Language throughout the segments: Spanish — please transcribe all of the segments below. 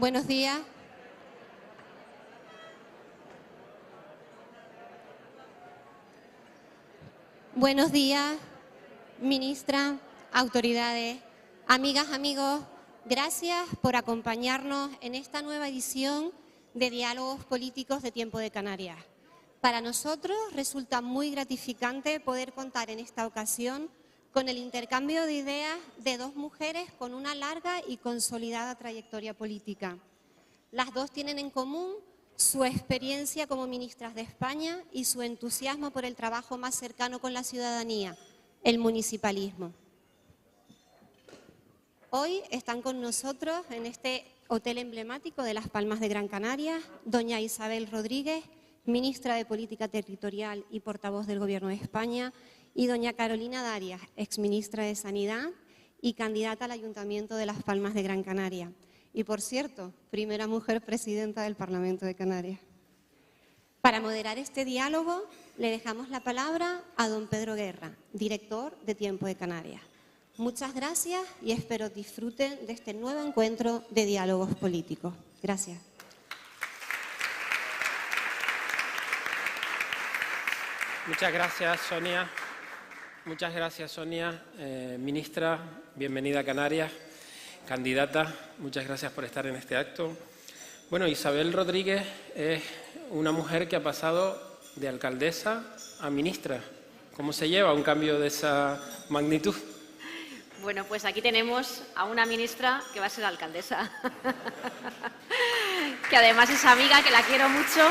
Buenos días. Buenos días, ministra, autoridades, amigas, amigos. Gracias por acompañarnos en esta nueva edición de Diálogos Políticos de Tiempo de Canarias. Para nosotros resulta muy gratificante poder contar en esta ocasión con el intercambio de ideas de dos mujeres con una larga y consolidada trayectoria política. Las dos tienen en común su experiencia como ministras de España y su entusiasmo por el trabajo más cercano con la ciudadanía, el municipalismo. Hoy están con nosotros en este hotel emblemático de Las Palmas de Gran Canaria, doña Isabel Rodríguez, ministra de Política Territorial y portavoz del Gobierno de España, y doña Carolina Darias, exministra de Sanidad y candidata al Ayuntamiento de Las Palmas de Gran Canaria. Y, por cierto, primera mujer presidenta del Parlamento de Canarias. Para moderar este diálogo, le dejamos la palabra a don Pedro Guerra, director de Tiempo de Canarias. Muchas gracias y espero disfruten de este nuevo encuentro de diálogos políticos. Gracias. Muchas gracias, Sonia. Muchas gracias, Sonia. Ministra, bienvenida a Canarias. Candidata, muchas gracias por estar en este acto. Bueno, Isabel Rodríguez es una mujer que ha pasado de alcaldesa a ministra. ¿Cómo se lleva un cambio de esa magnitud? Bueno, pues aquí tenemos a una ministra que va a ser alcaldesa, que además es amiga, que la quiero mucho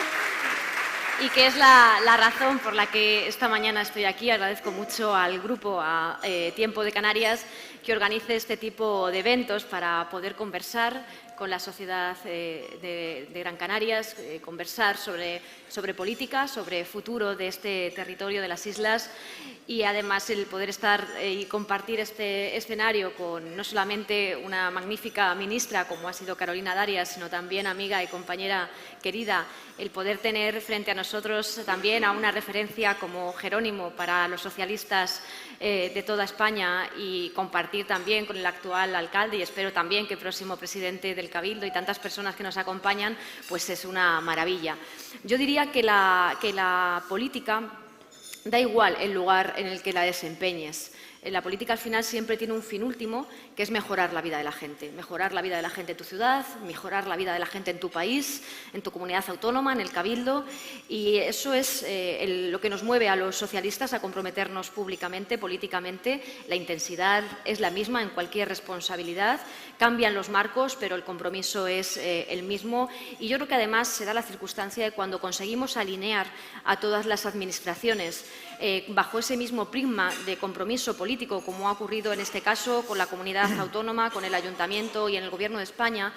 y que es la razón por la que esta mañana estoy aquí. Agradezco mucho al grupo, a Tiempo de Canarias, que organice este tipo de eventos para poder conversar con la sociedad de Gran Canarias, conversar sobre política, sobre futuro de este territorio de las islas y además el poder estar y compartir este escenario con no solamente una magnífica ministra como ha sido Carolina Darias, sino también amiga y compañera querida, el poder tener frente a nosotros también a una referencia como Jerónimo para los socialistas de toda España y compartir también con el actual alcalde y espero también que el próximo presidente del Cabildo y tantas personas que nos acompañan, pues es una maravilla. Yo diría que la política da igual el lugar en el que la desempeñes. La política al final siempre tiene un fin último, que es mejorar la vida de la gente. Mejorar la vida de la gente en tu ciudad, mejorar la vida de la gente en tu país, en tu comunidad autónoma, en el Cabildo. Y eso es lo que nos mueve a los socialistas a comprometernos públicamente, políticamente. La intensidad es la misma en cualquier responsabilidad. Cambian los marcos, pero el compromiso es el mismo. Y yo creo que además se da la circunstancia de cuando conseguimos alinear a todas las administraciones bajo ese mismo prisma de compromiso político, como ha ocurrido en este caso con la comunidad autónoma, con el Ayuntamiento y en el Gobierno de España,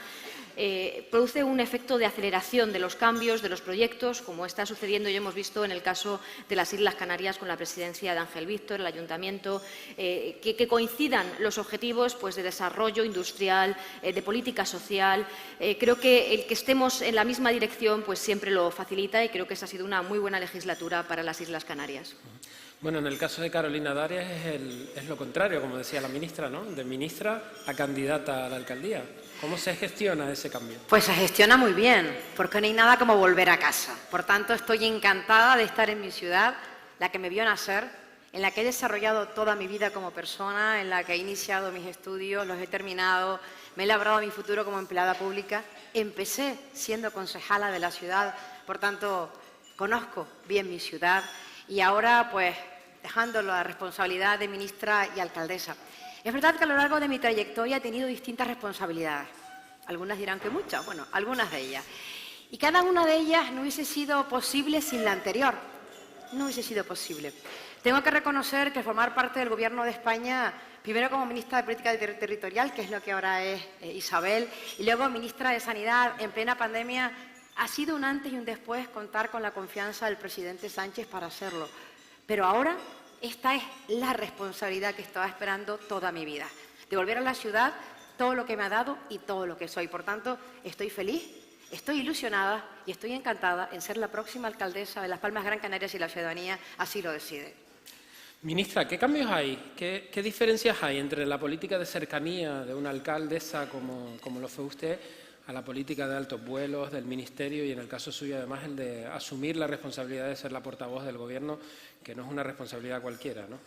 produce un efecto de aceleración de los cambios, de los proyectos, como está sucediendo y hemos visto en el caso de las Islas Canarias con la presidencia de Ángel Víctor, el Ayuntamiento, que coincidan los objetivos pues, de desarrollo industrial, de política social. Creo que el que estemos en la misma dirección pues, siempre lo facilita y creo que esa ha sido una muy buena legislatura para las Islas Canarias. Bueno, en el caso de Carolina Darias es lo contrario, como decía la ministra, ¿no? De ministra a candidata a la alcaldía. ¿Cómo se gestiona ese cambio? Pues se gestiona muy bien, porque no hay nada como volver a casa. Por tanto, estoy encantada de estar en mi ciudad, la que me vio nacer, en la que he desarrollado toda mi vida como persona, en la que he iniciado mis estudios, los he terminado, me he labrado mi futuro como empleada pública. Empecé siendo concejala de la ciudad, por tanto, conozco bien mi ciudad y ahora, pues, dejando la responsabilidad de ministra y alcaldesa. Es verdad que a lo largo de mi trayectoria he tenido distintas responsabilidades. Algunas dirán que muchas, bueno, algunas de ellas. Y cada una de ellas no hubiese sido posible sin la anterior. No hubiese sido posible. Tengo que reconocer que formar parte del Gobierno de España, primero como ministra de Política Territorial, que es lo que ahora es Isabel, y luego ministra de Sanidad en plena pandemia, ha sido un antes y un después contar con la confianza del presidente Sánchez para hacerlo. Pero ahora esta es la responsabilidad que estaba esperando toda mi vida. Devolver a la ciudad todo lo que me ha dado y todo lo que soy. Por tanto, estoy feliz, estoy ilusionada y estoy encantada en ser la próxima alcaldesa de Las Palmas Gran Canaria si la ciudadanía así lo decide. Ministra, ¿qué cambios hay? ¿Qué diferencias hay entre la política de cercanía de una alcaldesa como lo fue usted a la política de altos vuelos del Ministerio y, en el caso suyo, además, el de asumir la responsabilidad de ser la portavoz del Gobierno, que no es una responsabilidad cualquiera, ¿no?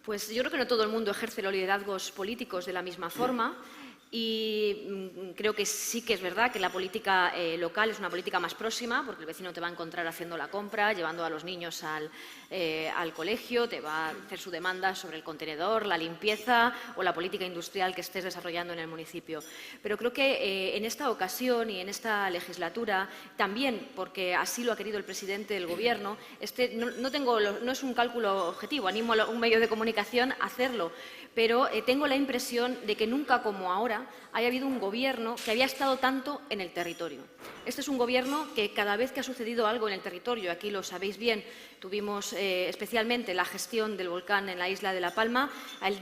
Pues yo creo que no todo el mundo ejerce los liderazgos políticos de la misma forma. Y creo que sí que es verdad que la política local es una política más próxima, porque el vecino te va a encontrar haciendo la compra, llevando a los niños al colegio, te va a hacer su demanda sobre el contenedor, la limpieza o la política industrial que estés desarrollando en el municipio. Pero creo que en esta ocasión y en esta legislatura, también porque así lo ha querido el presidente del Gobierno, no es un cálculo objetivo, animo a un medio de comunicación a hacerlo, pero tengo la impresión de que nunca como ahora haya habido un Gobierno que había estado tanto en el territorio. Este es un Gobierno que cada vez que ha sucedido algo en el territorio, aquí lo sabéis bien, tuvimos especialmente la gestión del volcán en la isla de La Palma,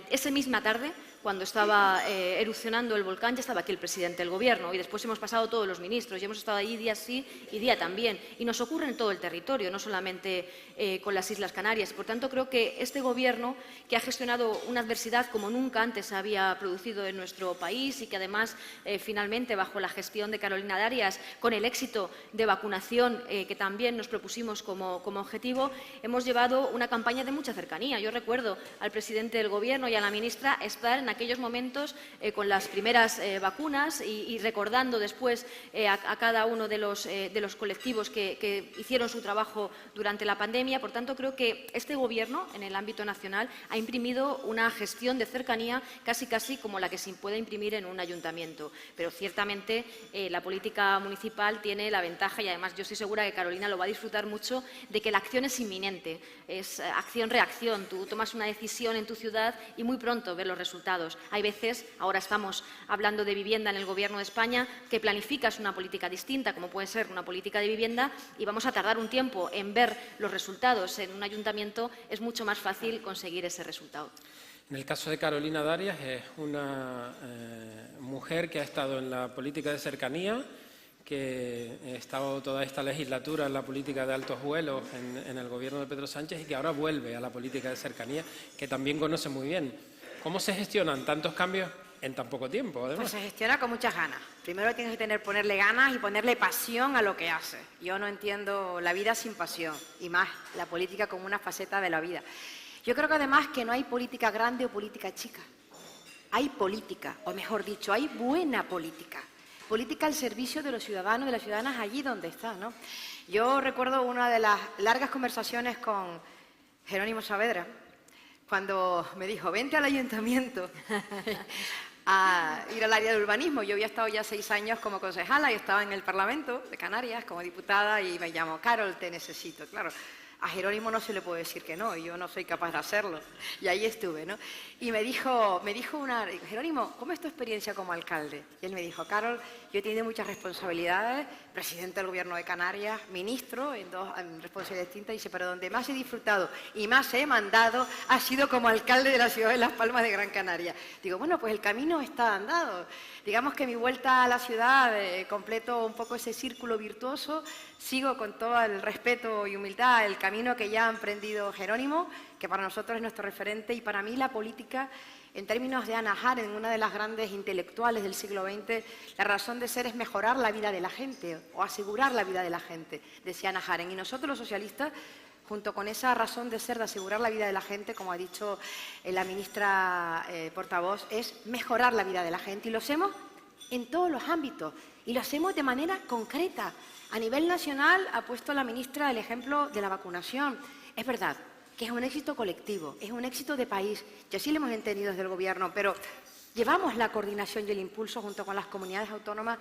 esa misma tarde, cuando estaba erupcionando el volcán, ya estaba aquí el presidente del Gobierno y después hemos pasado todos los ministros y hemos estado allí día sí y día también. Y nos ocurre en todo el territorio, no solamente con las Islas Canarias. Por tanto, creo que este Gobierno, que ha gestionado una adversidad como nunca antes había producido en nuestro país y que además, finalmente, bajo la gestión de Carolina Darias, con el éxito de vacunación que también nos propusimos como objetivo, hemos llevado una campaña de mucha cercanía. Yo recuerdo al presidente del Gobierno y a la ministra estar en aquellos momentos con las primeras vacunas y recordando después a cada uno de los colectivos que hicieron su trabajo durante la pandemia. Por tanto, creo que este Gobierno, en el ámbito nacional, ha imprimido una gestión de cercanía casi como la que se puede imprimir en un ayuntamiento. Pero ciertamente la política municipal tiene la ventaja, y además yo estoy segura que Carolina lo va a disfrutar mucho, de que la acción es inminente, es acción-reacción. Tú tomas una decisión en tu ciudad y muy pronto ves los resultados. Hay veces, ahora estamos hablando de vivienda en el Gobierno de España, que planificas una política distinta, como puede ser una política de vivienda, y vamos a tardar un tiempo en ver los resultados. En un ayuntamiento es mucho más fácil conseguir ese resultado. En el caso de Carolina Darias, es una mujer que ha estado en la política de cercanía, que ha estado toda esta legislatura en la política de altos vuelos en el Gobierno de Pedro Sánchez y que ahora vuelve a la política de cercanía, que también conoce muy bien. ¿Cómo se gestionan tantos cambios en tan poco tiempo, además? Pues se gestiona con muchas ganas. Primero tienes que ponerle ganas y ponerle pasión a lo que haces. Yo no entiendo la vida sin pasión, y más la política como una faceta de la vida. Yo creo que además que no hay política grande o política chica. Hay política, o mejor dicho, hay buena política. Política al servicio de los ciudadanos y de las ciudadanas allí donde están, ¿no? Yo recuerdo una de las largas conversaciones con Jerónimo Saavedra, cuando me dijo, vente al ayuntamiento a ir al área de urbanismo. Yo había estado ya 6 años como concejala y estaba en el Parlamento de Canarias como diputada y me llamó, Carol, te necesito. Claro, a Jerónimo no se le puede decir que no, yo no soy capaz de hacerlo. Y ahí estuve, ¿no? Y me dijo Jerónimo, ¿cómo es tu experiencia como alcalde? Y él me dijo, Carol, yo he tenido muchas responsabilidades, presidente del Gobierno de Canarias, ministro, en 2 responsabilidades distintas, y dice, pero donde más he disfrutado y más he mandado ha sido como alcalde de la ciudad de Las Palmas de Gran Canaria. Digo, bueno, pues el camino está andado. Digamos que mi vuelta a la ciudad completo un poco ese círculo virtuoso, sigo con todo el respeto y humildad el camino que ya ha emprendido Jerónimo, que para nosotros es nuestro referente, y para mí la política, en términos de Hannah Arendt, una de las grandes intelectuales del siglo XX, la razón de ser es mejorar la vida de la gente o asegurar la vida de la gente, decía Hannah Arendt. Y nosotros los socialistas, junto con esa razón de ser de asegurar la vida de la gente, como ha dicho la ministra portavoz, es mejorar la vida de la gente. Y lo hacemos en todos los ámbitos y lo hacemos de manera concreta. A nivel nacional ha puesto la ministra el ejemplo de la vacunación. Es verdad que es un éxito colectivo, es un éxito de país, y así lo hemos entendido desde el Gobierno, pero llevamos la coordinación y el impulso junto con las comunidades autónomas,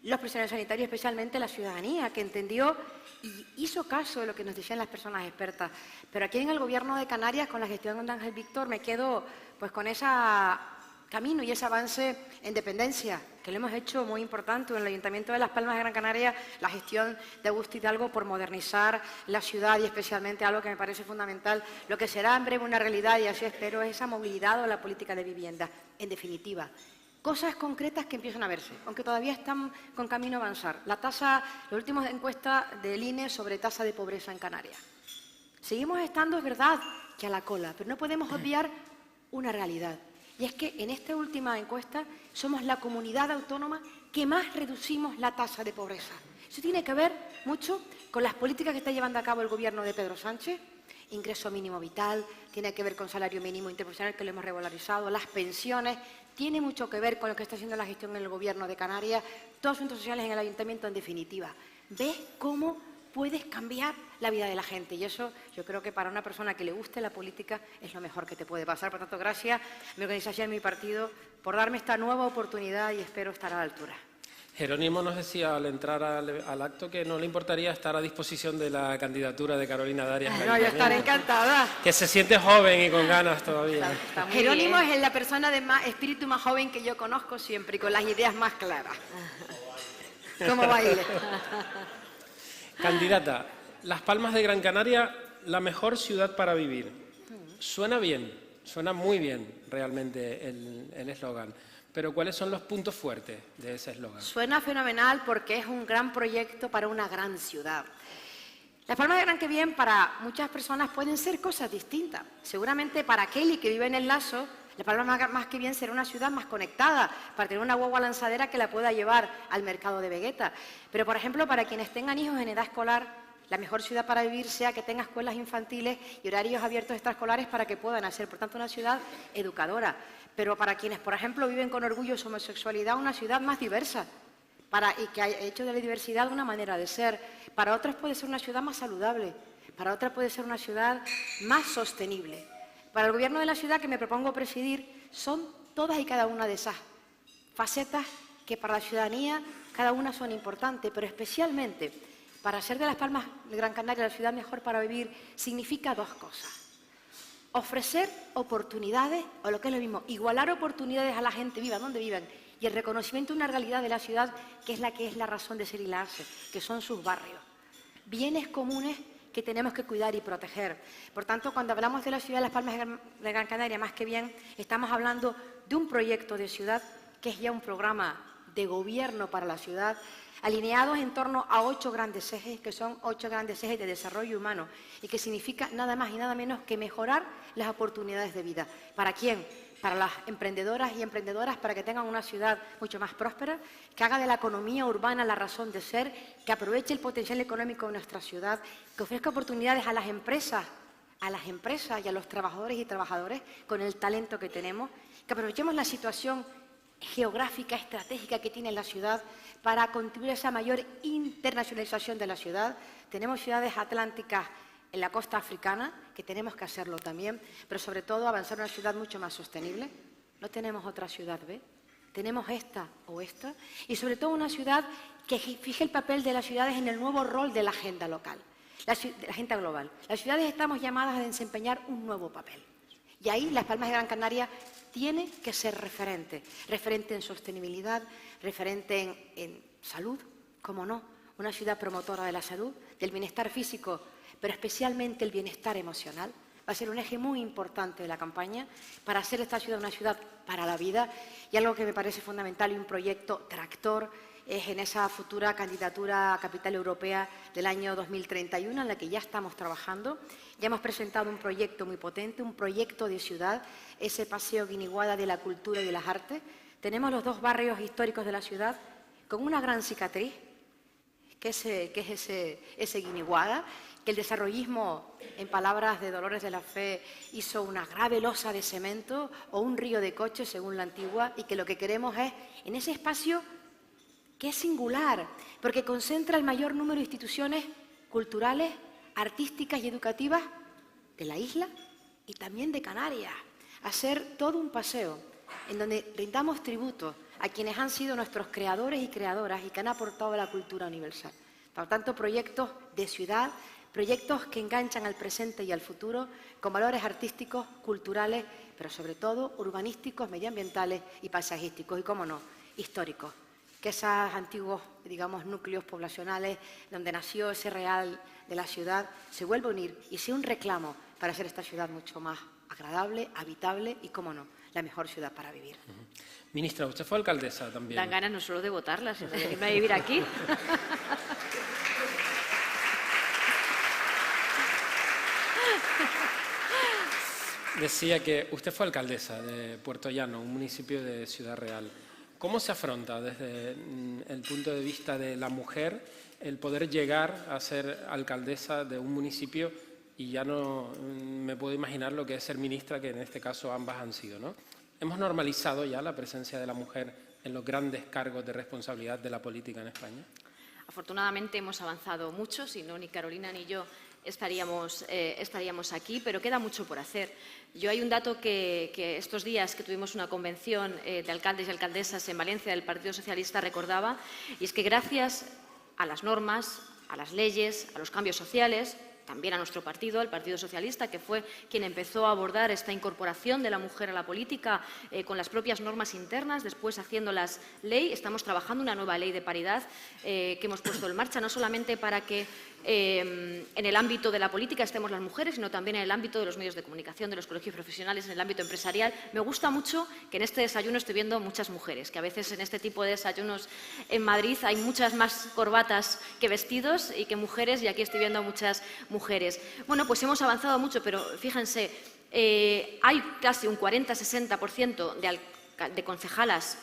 los profesionales sanitarios, especialmente la ciudadanía, que entendió y hizo caso de lo que nos decían las personas expertas. Pero aquí en el Gobierno de Canarias, con la gestión de Ángel Víctor, me quedo pues con ese camino y ese avance en dependencia, que lo hemos hecho muy importante en el Ayuntamiento de Las Palmas de Gran Canaria, la gestión de Augusto Hidalgo por modernizar la ciudad y especialmente algo que me parece fundamental, lo que será en breve una realidad, y así espero, es esa movilidad o la política de vivienda. En definitiva, cosas concretas que empiezan a verse, aunque todavía están con camino a avanzar. Las últimas encuestas del INE sobre tasa de pobreza en Canarias. Seguimos estando, es verdad, que a la cola, pero no podemos obviar una realidad. Y es que en esta última encuesta somos la comunidad autónoma que más reducimos la tasa de pobreza. Eso tiene que ver mucho con las políticas que está llevando a cabo el gobierno de Pedro Sánchez, ingreso mínimo vital, tiene que ver con salario mínimo interprofesional que lo hemos regularizado, las pensiones, tiene mucho que ver con lo que está haciendo la gestión en el gobierno de Canarias, todos los asuntos sociales en el ayuntamiento en definitiva. ¿Ves cómo puedes cambiar la vida de la gente? Y eso yo creo que para una persona que le guste la política es lo mejor que te puede pasar. Por tanto, gracias a mi organización y a mi partido por darme esta nueva oportunidad y espero estar a la altura. Jerónimo nos decía al entrar al acto que no le importaría estar a disposición de la candidatura de Carolina Darias. No, yo estaré encantada. Que se siente joven y con ganas todavía. Está Jerónimo bien. Es la persona de espíritu más joven que yo conozco siempre y con las ideas más claras. ¿Cómo baile? Candidata, Las Palmas de Gran Canaria, la mejor ciudad para vivir. Suena bien, suena muy bien realmente el eslogan. Pero ¿cuáles son los puntos fuertes de ese eslogan? Suena fenomenal porque es un gran proyecto para una gran ciudad. Las Palmas de Gran Canaria para muchas personas pueden ser cosas distintas. Seguramente para Kelly, que vive en El Lasso, Las Palmas más que bien será una ciudad más conectada, para tener una guagua lanzadera que la pueda llevar al mercado de Vegueta. Pero, por ejemplo, para quienes tengan hijos en edad escolar, la mejor ciudad para vivir sea que tenga escuelas infantiles y horarios abiertos extraescolares para que puedan hacer, por tanto, una ciudad educadora. Pero para quienes, por ejemplo, viven con orgullo su homosexualidad, una ciudad más diversa y que ha hecho de la diversidad una manera de ser. Para otros puede ser una ciudad más saludable, para otras puede ser una ciudad más sostenible. Para el gobierno de la ciudad que me propongo presidir son todas y cada una de esas facetas que para la ciudadanía cada una son importantes, pero especialmente para ser de Las Palmas de Gran Canaria la ciudad mejor para vivir significa dos cosas. Ofrecer oportunidades, o lo que es lo mismo, igualar oportunidades a la gente, viva donde vivan, y el reconocimiento de una realidad de la ciudad que es la razón de ser y larse, que son sus barrios. Bienes comunes que tenemos que cuidar y proteger. Por tanto, cuando hablamos de la ciudad de Las Palmas de Gran Canaria, más que bien, estamos hablando de un proyecto de ciudad que es ya un programa de gobierno para la ciudad, alineados en torno a 8 grandes ejes, que son 8 grandes ejes de desarrollo humano y que significa nada más y nada menos que mejorar las oportunidades de vida. ¿Para quién? Para las emprendedoras y emprendedoras, para que tengan una ciudad mucho más próspera, que haga de la economía urbana la razón de ser, que aproveche el potencial económico de nuestra ciudad, que ofrezca oportunidades a las empresas y a los trabajadores y trabajadoras con el talento que tenemos, que aprovechemos la situación geográfica, estratégica que tiene la ciudad para contribuir a esa mayor internacionalización de la ciudad. Tenemos ciudades atlánticas en la costa africana, que tenemos que hacerlo también, pero sobre todo avanzar en una ciudad mucho más sostenible. No tenemos otra ciudad B, tenemos esta o esta, y sobre todo una ciudad que fije el papel de las ciudades en el nuevo rol de la agenda local, la agenda global. Las ciudades estamos llamadas a desempeñar un nuevo papel. Y ahí Las Palmas de Gran Canaria tiene que ser referente en sostenibilidad, referente en salud, cómo no, una ciudad promotora de la salud, del bienestar físico, pero especialmente el bienestar emocional. Va a ser un eje muy importante de la campaña para hacer esta ciudad una ciudad para la vida, y algo que me parece fundamental y un proyecto tractor es en esa futura candidatura a Capital Europea del año 2031, en la que ya estamos trabajando. Ya hemos presentado un proyecto muy potente, un proyecto de ciudad, ese paseo Guiniguada de la cultura y de las artes. Tenemos los 2 barrios históricos de la ciudad con una gran cicatriz, que es ese Guiniguada, que el desarrollismo, en palabras de Dolores de la Fe, hizo una grave losa de cemento o un río de coches, según la antigua, y que lo que queremos es, en ese espacio que es singular, porque concentra el mayor número de instituciones culturales, artísticas y educativas de la isla y también de Canarias, hacer todo un paseo en donde rindamos tributo a quienes han sido nuestros creadores y creadoras y que han aportado a la cultura universal. Por tanto, proyectos de ciudad, proyectos que enganchan al presente y al futuro con valores artísticos, culturales, pero sobre todo urbanísticos, medioambientales y paisajísticos y, cómo no, históricos. Que esos antiguos, digamos, núcleos poblacionales donde nació ese real de la ciudad se vuelva a unir y sea un reclamo para hacer esta ciudad mucho más agradable, habitable y, cómo no, la mejor ciudad para vivir. Ministra, usted fue alcaldesa también. Dan ganas no solo de votarla, sino de irme a vivir aquí. Decía que usted fue alcaldesa de Puerto Llano, un municipio de Ciudad Real. ¿Cómo se afronta desde el punto de vista de la mujer el poder llegar a ser alcaldesa de un municipio? Y ya no me puedo imaginar lo que es ser ministra, que en este caso ambas han sido, ¿no? ¿Hemos normalizado ya la presencia de la mujer en los grandes cargos de responsabilidad de la política en España? Afortunadamente hemos avanzado mucho, si no, ni Carolina ni yo estaríamos aquí, pero queda mucho por hacer. Hay un dato que estos días que tuvimos una convención de alcaldes y alcaldesas en Valencia del Partido Socialista recordaba, y es que gracias a las normas, a las leyes, a los cambios sociales, también a nuestro partido, al Partido Socialista, que fue quien empezó a abordar esta incorporación de la mujer a la política con las propias normas internas, después haciéndolas ley. Estamos trabajando una nueva ley de paridad que hemos puesto en marcha, no solamente para que en el ámbito de la política estemos las mujeres, sino también en el ámbito de los medios de comunicación, de los colegios profesionales, en el ámbito empresarial. Me gusta mucho que en este desayuno estoy viendo muchas mujeres, que a veces en este tipo de desayunos en Madrid hay muchas más corbatas que vestidos y que mujeres, y aquí estoy viendo muchas mujeres. Bueno, pues hemos avanzado mucho, pero fíjense, hay casi un 40-60% de concejales,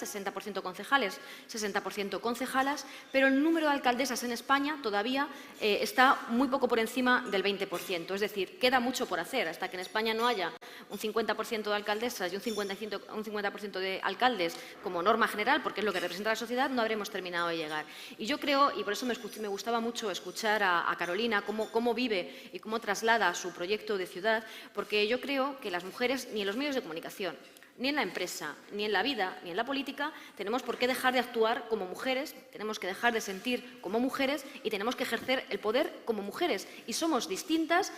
60% concejales, 60% concejalas, pero el número de alcaldesas en España todavía está muy poco por encima del 20%. Es decir, queda mucho por hacer. Hasta que en España no haya un 50% de alcaldesas y un 50% de alcaldes como norma general, porque es lo que representa la sociedad, no habremos terminado de llegar. Y yo creo, y por eso me gustaba mucho escuchar a Carolina cómo vive y cómo traslada su proyecto de ciudad, porque yo creo que las mujeres, ni en los medios de comunicación, ni en la empresa, ni en la vida, ni en la política, tenemos por qué dejar de actuar como mujeres, tenemos que dejar de sentir como mujeres y tenemos que ejercer el poder como mujeres. Y somos distintas,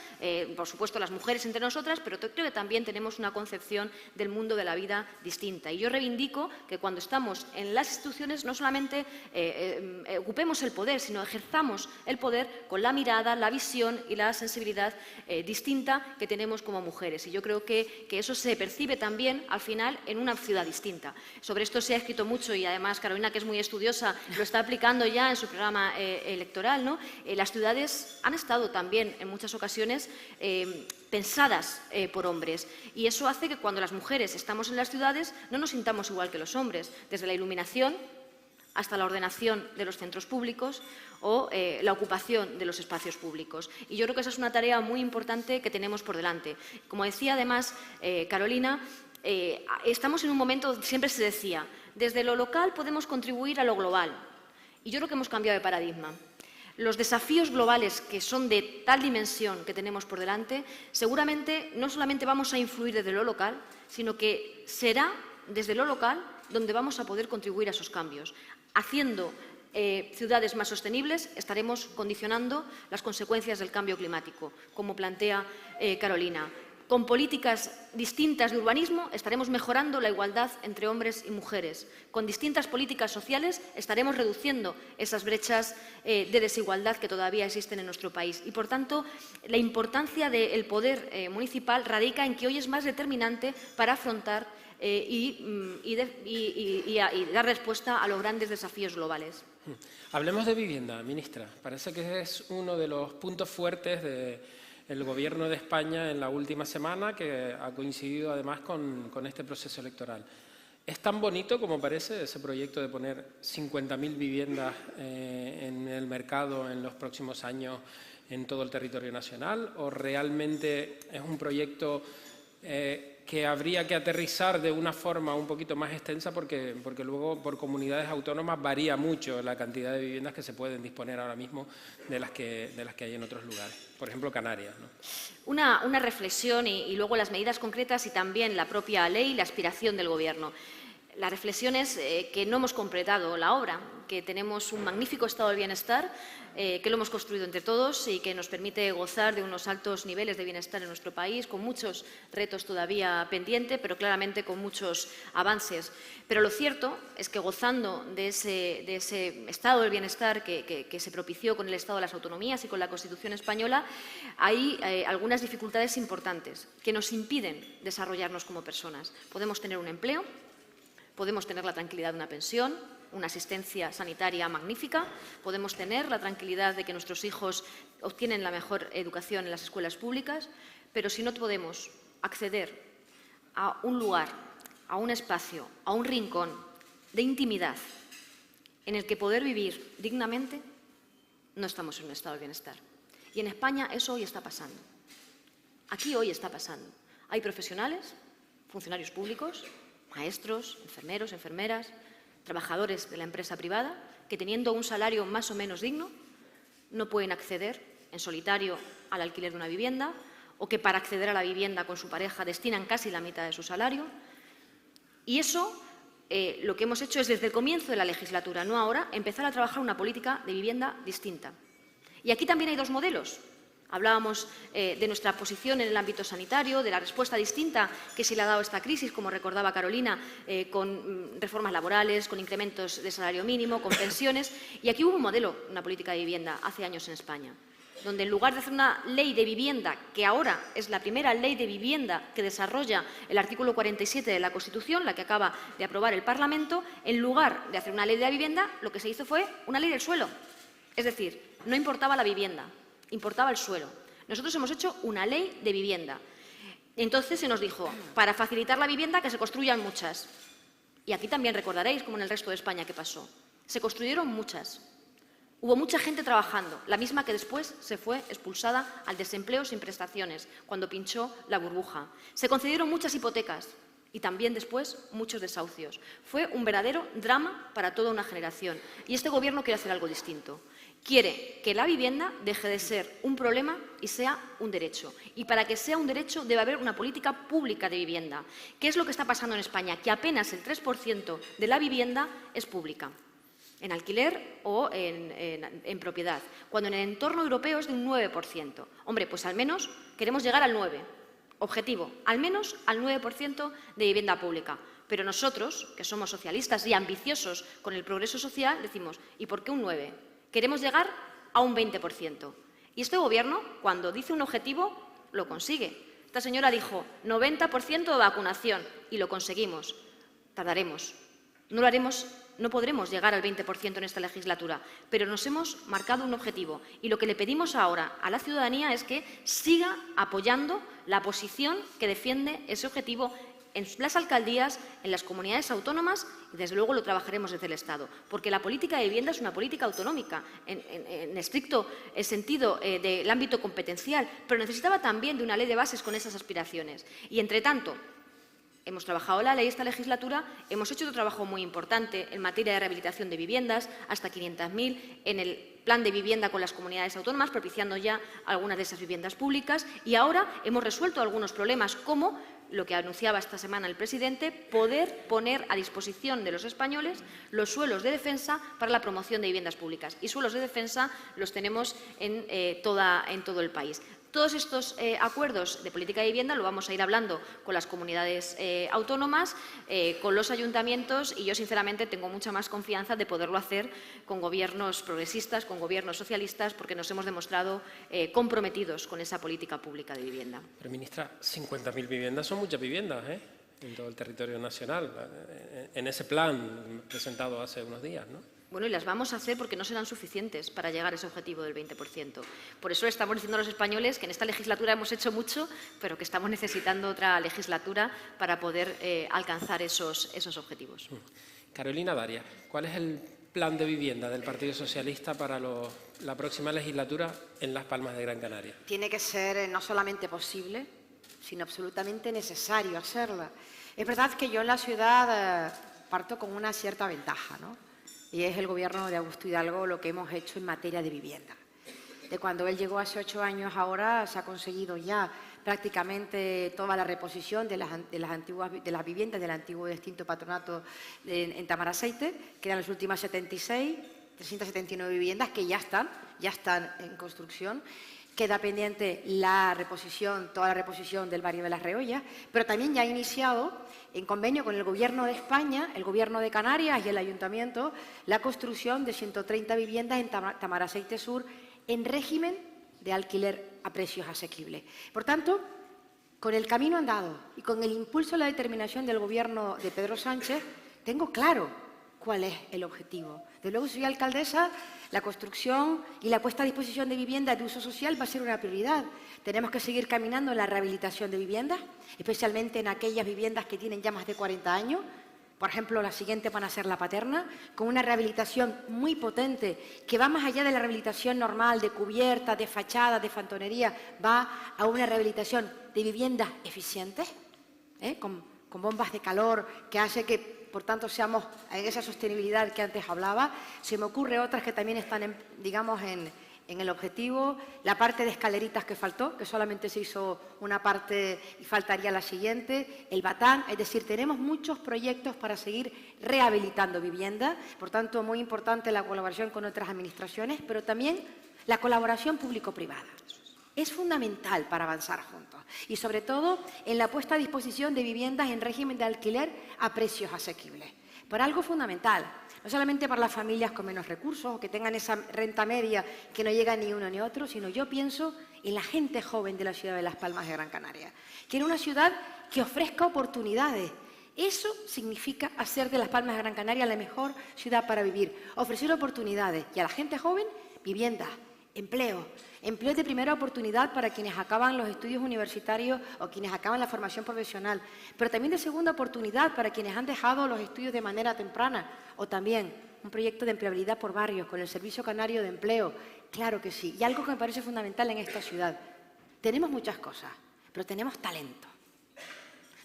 por supuesto las mujeres entre nosotras, pero creo que también tenemos una concepción del mundo de la vida distinta. Y yo reivindico que cuando estamos en las instituciones no solamente ocupemos el poder, sino ejerzamos el poder con la mirada, la visión y la sensibilidad distinta que tenemos como mujeres. Y yo creo que eso se percibe también al final en una ciudad distinta. Sobre esto se ha escrito mucho y además Carolina, que es muy estudiosa, lo está aplicando ya en su programa electoral, ¿no? Las ciudades han estado también en muchas ocasiones pensadas por hombres y eso hace que cuando las mujeres estamos en las ciudades no nos sintamos igual que los hombres, desde la iluminación hasta la ordenación de los centros públicos o la ocupación de los espacios públicos. Y yo creo que esa es una tarea muy importante que tenemos por delante. Como decía además Carolina, estamos en un momento, siempre se decía, desde lo local podemos contribuir a lo global. Y yo creo que hemos cambiado de paradigma. Los desafíos globales que son de tal dimensión que tenemos por delante, seguramente no solamente vamos a influir desde lo local, sino que será desde lo local donde vamos a poder contribuir a esos cambios. Haciendo ciudades más sostenibles, estaremos condicionando las consecuencias del cambio climático, como plantea Carolina. Con políticas distintas de urbanismo estaremos mejorando la igualdad entre hombres y mujeres. Con distintas políticas sociales estaremos reduciendo esas brechas de desigualdad que todavía existen en nuestro país. Y, por tanto, la importancia del poder municipal radica en que hoy es más determinante para afrontar y dar respuesta a los grandes desafíos globales. Hablemos de vivienda, ministra. Parece que es uno de los puntos fuertes del Gobierno de España en la última semana, que ha coincidido además con este proceso electoral. ¿Es tan bonito como parece ese proyecto de poner 50.000 viviendas en el mercado en los próximos años en todo el territorio nacional? ¿O realmente es un proyecto que habría que aterrizar de una forma un poquito más extensa porque luego por comunidades autónomas varía mucho la cantidad de viviendas que se pueden disponer ahora mismo de las que hay en otros lugares? Por ejemplo, Canarias, ¿no? Una reflexión y luego las medidas concretas y también la propia ley y la aspiración del Gobierno. La reflexión es que no hemos completado la obra, que tenemos un magnífico estado del bienestar, que lo hemos construido entre todos y que nos permite gozar de unos altos niveles de bienestar en nuestro país, con muchos retos todavía pendientes, pero claramente con muchos avances. Pero lo cierto es que gozando de ese estado del bienestar que se propició con el Estado de las Autonomías y con la Constitución española, hay algunas dificultades importantes que nos impiden desarrollarnos como personas. Podemos tener un empleo, podemos tener la tranquilidad de una pensión, una asistencia sanitaria magnífica, podemos tener la tranquilidad de que nuestros hijos obtienen la mejor educación en las escuelas públicas, pero si no podemos acceder a un lugar a un espacio, a un rincón de intimidad en el que poder vivir dignamente, no estamos en un estado de bienestar. Y en España eso hoy está pasando. Aquí hoy está pasando. Hay profesionales, funcionarios públicos, maestros, enfermeros, enfermeras, trabajadores de la empresa privada, que teniendo un salario más o menos digno, no pueden acceder en solitario al alquiler de una vivienda, o que para acceder a la vivienda con su pareja destinan casi la mitad de su salario. Y eso, lo que hemos hecho es, desde el comienzo de la legislatura, no ahora, empezar a trabajar una política de vivienda distinta. Y aquí también hay dos modelos. Hablábamos de nuestra posición en el ámbito sanitario, de la respuesta distinta que se le ha dado a esta crisis, como recordaba Carolina, con reformas laborales, con incrementos de salario mínimo, con pensiones. Y aquí hubo un modelo, una política de vivienda, hace años en España, donde en lugar de hacer una ley de vivienda, que ahora es la primera ley de vivienda que desarrolla el artículo 47 de la Constitución, la que acaba de aprobar el Parlamento, en lugar de hacer una ley de la vivienda, lo que se hizo fue una ley del suelo. Es decir, no importaba la vivienda, importaba el suelo. Nosotros hemos hecho una ley de vivienda. Entonces se nos dijo, para facilitar la vivienda, que se construyan muchas. Y aquí también recordaréis, como en el resto de España, qué pasó. Se construyeron muchas. Hubo mucha gente trabajando, la misma que después se fue expulsada al desempleo sin prestaciones, cuando pinchó la burbuja. Se concedieron muchas hipotecas y también después muchos desahucios. Fue un verdadero drama para toda una generación. Y este Gobierno quiere hacer algo distinto. Quiere que la vivienda deje de ser un problema y sea un derecho. Y para que sea un derecho debe haber una política pública de vivienda. ¿Qué es lo que está pasando en España? Que apenas el 3% de la vivienda es pública, en alquiler o en propiedad, cuando en el entorno europeo es de un 9%. Hombre, pues al menos queremos llegar al 9%. Objetivo, al menos al 9% de vivienda pública. Pero nosotros, que somos socialistas y ambiciosos con el progreso social, decimos, ¿y por qué un 9%? Queremos llegar a un 20%. Y este Gobierno, cuando dice un objetivo, lo consigue. Esta señora dijo 90% de vacunación y lo conseguimos. Tardaremos. No lo haremos, no podremos llegar al 20% en esta legislatura, pero nos hemos marcado un objetivo. Y lo que le pedimos ahora a la ciudadanía es que siga apoyando la posición que defiende ese objetivo en las alcaldías, en las comunidades autónomas y, desde luego, lo trabajaremos desde el Estado. Porque la política de vivienda es una política autonómica, en estricto sentido del ámbito competencial, pero necesitaba también de una ley de bases con esas aspiraciones. Y, entre tanto, hemos trabajado la ley esta legislatura, hemos hecho otro trabajo muy importante en materia de rehabilitación de viviendas, hasta 500.000 en el plan de vivienda con las comunidades autónomas, propiciando ya algunas de esas viviendas públicas. Y ahora hemos resuelto algunos problemas, como lo que anunciaba esta semana el presidente, poder poner a disposición de los españoles los suelos de defensa para la promoción de viviendas públicas. Y suelos de defensa los tenemos en todo el país. Todos estos acuerdos de política de vivienda lo vamos a ir hablando con las comunidades autónomas, con los ayuntamientos, y yo sinceramente tengo mucha más confianza de poderlo hacer con gobiernos progresistas, con gobiernos socialistas, porque nos hemos demostrado comprometidos con esa política pública de vivienda. Pero, ministra, 50.000 viviendas son muchas viviendas, en todo el territorio nacional, en ese plan presentado hace unos días, ¿no? Bueno, y las vamos a hacer porque no serán suficientes para llegar a ese objetivo del 20%. Por eso estamos diciendo a los españoles que en esta legislatura hemos hecho mucho, pero que estamos necesitando otra legislatura para poder alcanzar esos objetivos. Carolina Darias, ¿cuál es el plan de vivienda del Partido Socialista para la próxima legislatura en Las Palmas de Gran Canaria? Tiene que ser no solamente posible, sino absolutamente necesario hacerla. Es verdad que yo en la ciudad parto con una cierta ventaja, ¿no? Y es el Gobierno de Augusto Hidalgo lo que hemos hecho en materia de vivienda. De cuando él llegó hace 8 años, ahora se ha conseguido ya prácticamente toda la reposición de las viviendas del antiguo extinto patronato en Tamaraceite. Quedan las últimas 379 viviendas que ya están en construcción. Queda pendiente toda la reposición del barrio de Las Reollas, pero también ya ha iniciado, en convenio con el Gobierno de España, el Gobierno de Canarias y el Ayuntamiento, la construcción de 130 viviendas en Tamaraceite Sur en régimen de alquiler a precios asequibles. Por tanto, con el camino andado y con el impulso a la determinación del Gobierno de Pedro Sánchez, tengo claro cuál es el objetivo. Desde luego, si soy alcaldesa, la construcción y la puesta a disposición de viviendas de uso social va a ser una prioridad. Tenemos que seguir caminando en la rehabilitación de viviendas, especialmente en aquellas viviendas que tienen ya más de 40 años. Por ejemplo, la siguiente van a ser La Paterna, con una rehabilitación muy potente, que va más allá de la rehabilitación normal, de cubierta, de fachada, de fantonería, va a una rehabilitación de viviendas eficientes, con bombas de calor, que hace que, por tanto, seamos en esa sostenibilidad que antes hablaba. Se me ocurre otras que también están, digamos, en el objetivo. La parte de escaleritas que faltó, que solamente se hizo una parte y faltaría la siguiente. El Batán, es decir, tenemos muchos proyectos para seguir rehabilitando viviendas. Por tanto, muy importante la colaboración con otras administraciones, pero también la colaboración público-privada. Es fundamental para avanzar juntos y, sobre todo, en la puesta a disposición de viviendas en régimen de alquiler a precios asequibles. Por algo fundamental, no solamente para las familias con menos recursos o que tengan esa renta media que no llega ni uno ni otro, sino yo pienso en la gente joven de la ciudad de Las Palmas de Gran Canaria. Quiero una ciudad que ofrezca oportunidades. Eso significa hacer de Las Palmas de Gran Canaria la mejor ciudad para vivir, ofrecer oportunidades y a la gente joven viviendas, empleo de primera oportunidad para quienes acaban los estudios universitarios o quienes acaban la formación profesional, pero también de segunda oportunidad para quienes han dejado los estudios de manera temprana, o también un proyecto de empleabilidad por barrios con el Servicio Canario de Empleo. Claro que sí, y algo que me parece fundamental en esta ciudad. Tenemos muchas cosas, pero tenemos talento,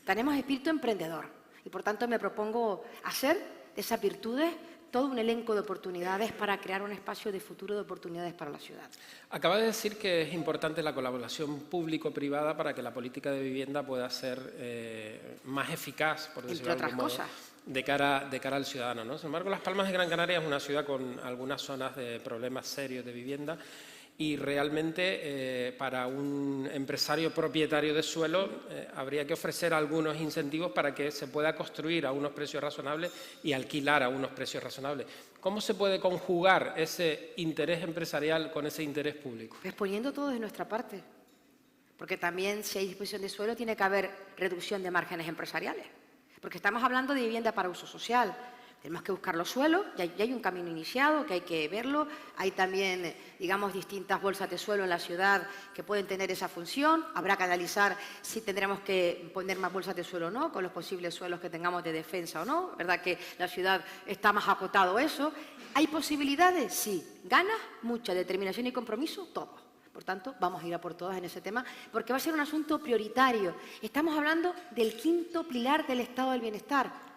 tenemos espíritu emprendedor y, por tanto, me propongo hacer de esas virtudes todo un elenco de oportunidades para crear un espacio de futuro de oportunidades para la ciudad. Acaba de decir que es importante la colaboración público-privada para que la política de vivienda pueda ser más eficaz, por decirlo de algún modo, de cara al ciudadano, ¿no? Sin embargo, Las Palmas de Gran Canaria es una ciudad con algunas zonas de problemas serios de vivienda y realmente para un empresario propietario de suelo habría que ofrecer algunos incentivos para que se pueda construir a unos precios razonables y alquilar a unos precios razonables. ¿Cómo se puede conjugar ese interés empresarial con ese interés público? Pues poniendo todo de nuestra parte, porque también si hay disposición de suelo tiene que haber reducción de márgenes empresariales, porque estamos hablando de vivienda para uso social. Tenemos que buscar los suelos, ya hay un camino iniciado que hay que verlo. Hay también, digamos, distintas bolsas de suelo en la ciudad que pueden tener esa función. Habrá que analizar si tendremos que poner más bolsas de suelo o no, con los posibles suelos que tengamos de defensa o no. ¿Verdad que la ciudad está más acotado eso? ¿Hay posibilidades? Sí. ¿Ganas? Mucha. Determinación y compromiso, todo. Por tanto, vamos a ir a por todas en ese tema, porque va a ser un asunto prioritario. Estamos hablando del quinto pilar del estado del bienestar.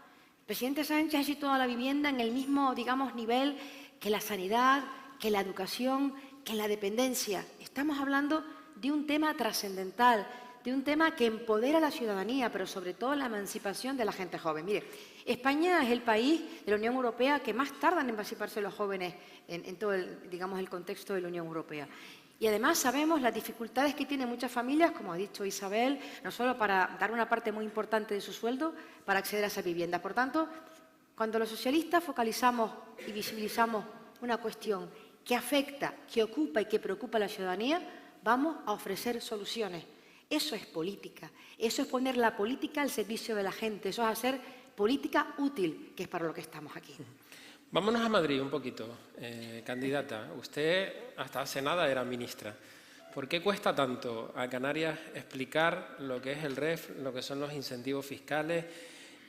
El presidente Sánchez ha situado la vivienda en el mismo, digamos, nivel que la sanidad, que la educación, que la dependencia. Estamos hablando de un tema trascendental, de un tema que empodera a la ciudadanía, pero sobre todo la emancipación de la gente joven. Mire, España es el país de la Unión Europea que más tardan en emanciparse los jóvenes en todo el contexto de la Unión Europea. Y además sabemos las dificultades que tienen muchas familias, como ha dicho Isabel, no solo para dar una parte muy importante de su sueldo para acceder a esa vivienda. Por tanto, cuando los socialistas focalizamos y visibilizamos una cuestión que afecta, que ocupa y que preocupa a la ciudadanía, vamos a ofrecer soluciones. Eso es política, eso es poner la política al servicio de la gente, eso es hacer política útil, que es para lo que estamos aquí. Vámonos a Madrid un poquito, candidata. Usted hasta hace nada era ministra. ¿Por qué cuesta tanto a Canarias explicar lo que es el REF, lo que son los incentivos fiscales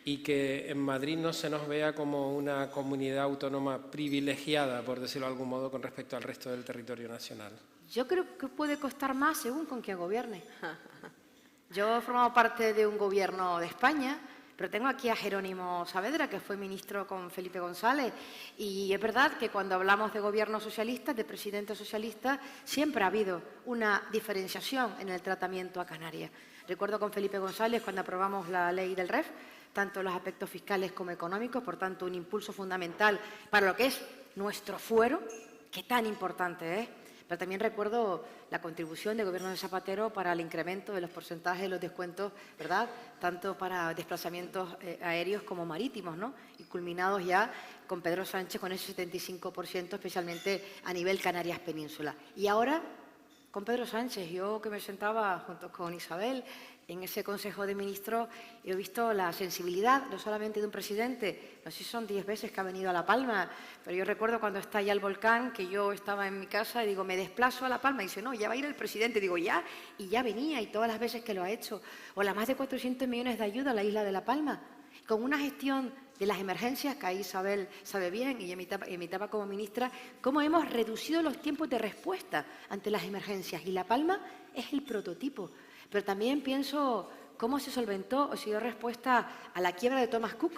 y que en Madrid no se nos vea como una comunidad autónoma privilegiada, por decirlo de algún modo, con respecto al resto del territorio nacional? Yo creo que puede costar más según con quién gobierne. Yo he formado parte de un gobierno de España, pero tengo aquí a Jerónimo Saavedra, que fue ministro con Felipe González, y es verdad que cuando hablamos de gobiernos socialistas, de presidentes socialistas, siempre ha habido una diferenciación en el tratamiento a Canarias. Recuerdo con Felipe González cuando aprobamos la ley del REF, tanto los aspectos fiscales como económicos, por tanto un impulso fundamental para lo que es nuestro fuero, que tan importante es. Pero también recuerdo la contribución del Gobierno de Zapatero para el incremento de los porcentajes de los descuentos, ¿verdad?, tanto para desplazamientos aéreos como marítimos, ¿no?, y culminados ya con Pedro Sánchez con ese 75%, especialmente a nivel Canarias Península. Y ahora con Pedro Sánchez. Yo que me sentaba junto con Isabel en ese Consejo de Ministros, he visto la sensibilidad, no solamente de un presidente, no sé si son 10 veces que ha venido a La Palma, pero yo recuerdo cuando estalla el volcán, que yo estaba en mi casa y digo, me desplazo a La Palma, y dice, no, ya va a ir el presidente, digo, ya, y ya venía, y todas las veces que lo ha hecho, o las más de 400 millones de ayuda a la isla de La Palma, con una gestión de las emergencias, que ahí Isabel sabe bien, y en mi etapa como ministra, cómo hemos reducido los tiempos de respuesta ante las emergencias, y La Palma es el prototipo. Pero también pienso cómo se solventó o se dio respuesta a la quiebra de Thomas Cook,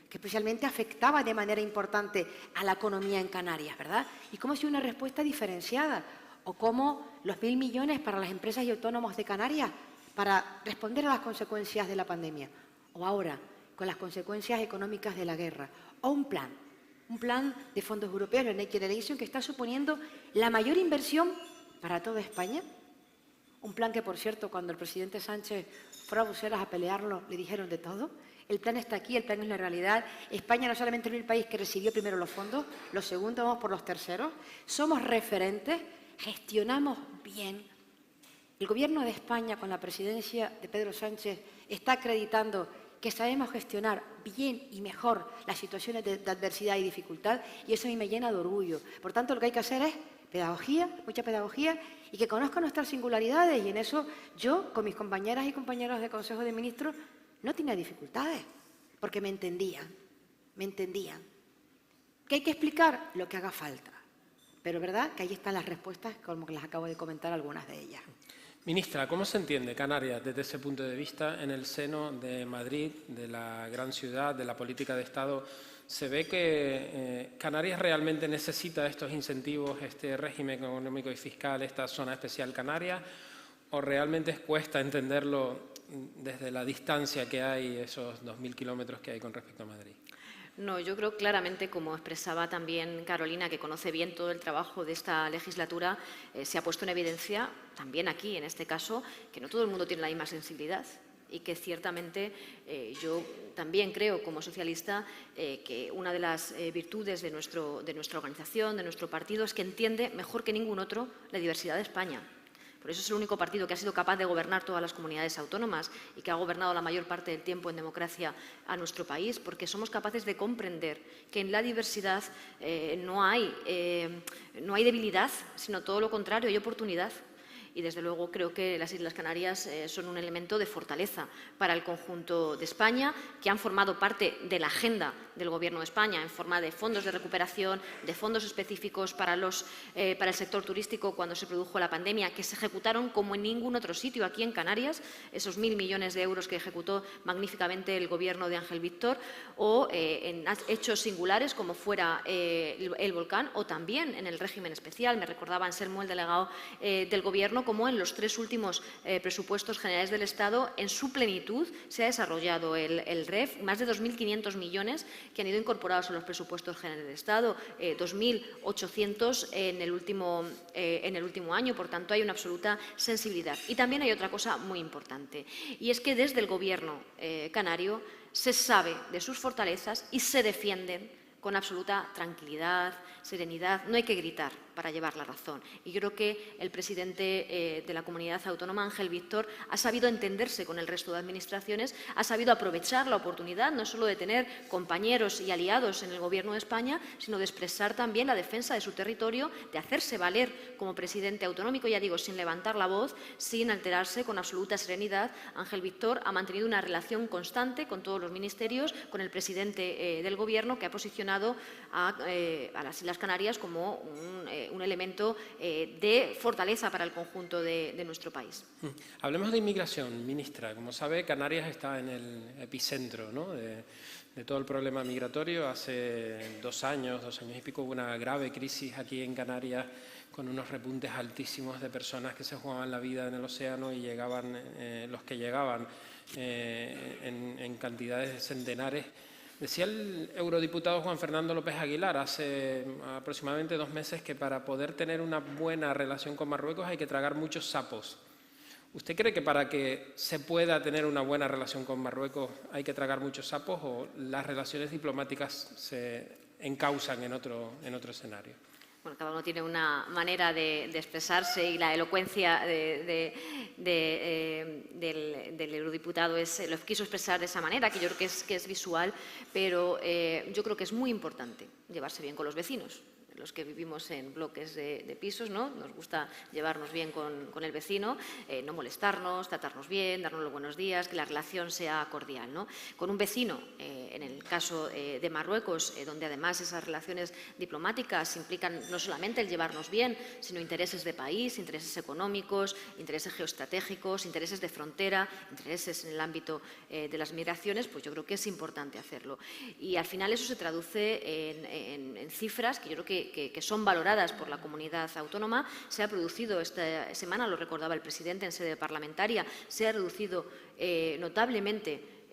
que especialmente afectaba de manera importante a la economía en Canarias, ¿verdad? Y cómo se dio una respuesta diferenciada, o cómo los 1.000 millones para las empresas y autónomos de Canarias para responder a las consecuencias de la pandemia, o ahora con las consecuencias económicas de la guerra, o un plan de fondos europeos, la Next Generation, que está suponiendo la mayor inversión para toda España. Un plan que, por cierto, cuando el presidente Sánchez fue a Bruselas a pelearlo, le dijeron de todo. El plan está aquí, el plan es la realidad. España no solamente es el país que recibió primero los fondos, los segundos vamos por los terceros. Somos referentes, gestionamos bien. El Gobierno de España, con la presidencia de Pedro Sánchez, está acreditando que sabemos gestionar bien y mejor las situaciones de adversidad y dificultad, y eso a mí me llena de orgullo. Por tanto, lo que hay que hacer es pedagogía, mucha pedagogía, y que conozcan nuestras singularidades, y en eso yo, con mis compañeras y compañeros de Consejo de Ministros, no tenía dificultades, porque me entendían. ¿Qué hay que explicar? Lo que haga falta. Pero verdad que ahí están las respuestas, como que las acabo de comentar algunas de ellas. Ministra, ¿cómo se entiende Canarias desde ese punto de vista en el seno de Madrid, de la gran ciudad, de la política de Estado? ¿Se ve que Canarias realmente necesita estos incentivos, este régimen económico y fiscal, esta zona especial canaria, o realmente cuesta entenderlo desde la distancia que hay, esos 2.000 kilómetros que hay con respecto a Madrid? No, yo creo claramente, como expresaba también Carolina, que conoce bien todo el trabajo de esta legislatura, se ha puesto en evidencia, también aquí en este caso, que no todo el mundo tiene la misma sensibilidad. Y que ciertamente yo también creo, como socialista, que una de las virtudes de nuestra organización, de nuestro partido, es que entiende mejor que ningún otro la diversidad de España. Por eso es el único partido que ha sido capaz de gobernar todas las comunidades autónomas y que ha gobernado la mayor parte del tiempo en democracia a nuestro país, porque somos capaces de comprender que en la diversidad no hay debilidad, sino todo lo contrario, hay oportunidad. Y, desde luego, creo que las Islas Canarias son un elemento de fortaleza para el conjunto de España, que han formado parte de la agenda del Gobierno de España en forma de fondos de recuperación, de fondos específicos para el sector turístico cuando se produjo la pandemia, que se ejecutaron como en ningún otro sitio aquí en Canarias, esos 1.000 millones de euros que ejecutó magníficamente el Gobierno de Ángel Víctor, o en hechos singulares como fuera el volcán, o también en el régimen especial. Me recordaba Anselmo, el delegado del Gobierno, como en los 3 últimos presupuestos generales del Estado, en su plenitud, se ha desarrollado el REF, más de 2.500 millones que han ido incorporados a los presupuestos generales del Estado, 2.800 en el último año. Por tanto, hay una absoluta sensibilidad. Y también hay otra cosa muy importante, y es que desde el Gobierno canario se sabe de sus fortalezas y se defienden con absoluta tranquilidad, serenidad. No hay que gritar para llevar la razón. Y yo creo que el presidente de la comunidad autónoma, Ángel Víctor, ha sabido entenderse con el resto de administraciones, ha sabido aprovechar la oportunidad no solo de tener compañeros y aliados en el Gobierno de España, sino de expresar también la defensa de su territorio, de hacerse valer como presidente autonómico, ya digo, sin levantar la voz, sin alterarse, con absoluta serenidad. Ángel Víctor ha mantenido una relación constante con todos los ministerios, con el presidente del Gobierno, que ha posicionado a las Islas Canarias como un elemento de fortaleza para el conjunto de nuestro país. Hablemos de inmigración, ministra. Como sabe, Canarias está en el epicentro, ¿no?, de todo el problema migratorio. Hace 2 años y pico, hubo una grave crisis aquí en Canarias, con unos repuntes altísimos de personas que se jugaban la vida en el océano, y llegaban los que llegaban en cantidades de centenares. Decía el eurodiputado Juan Fernando López Aguilar hace aproximadamente 2 meses que para poder tener una buena relación con Marruecos hay que tragar muchos sapos. ¿Usted cree que para que se pueda tener una buena relación con Marruecos hay que tragar muchos sapos, o las relaciones diplomáticas se encausan en otro escenario? Bueno, cada uno tiene una manera de expresarse y la elocuencia del eurodiputado lo quiso expresar de esa manera, que yo creo que es visual, pero yo creo que es muy importante llevarse bien con los vecinos. Los que vivimos en bloques de pisos, ¿no? Nos gusta llevarnos bien con el vecino, no molestarnos, tratarnos bien, darnos los buenos días, que la relación sea cordial, ¿no? Con un vecino, en el caso de Marruecos, donde además esas relaciones diplomáticas implican no solamente el llevarnos bien, sino intereses de país, intereses económicos, intereses geoestratégicos, intereses de frontera, intereses en el ámbito de las migraciones, pues yo creo que es importante hacerlo. Y al final eso se traduce en cifras que yo creo que son valoradas por la comunidad autónoma. Se ha producido esta semana, lo recordaba el presidente en sede parlamentaria, se ha reducido notablemente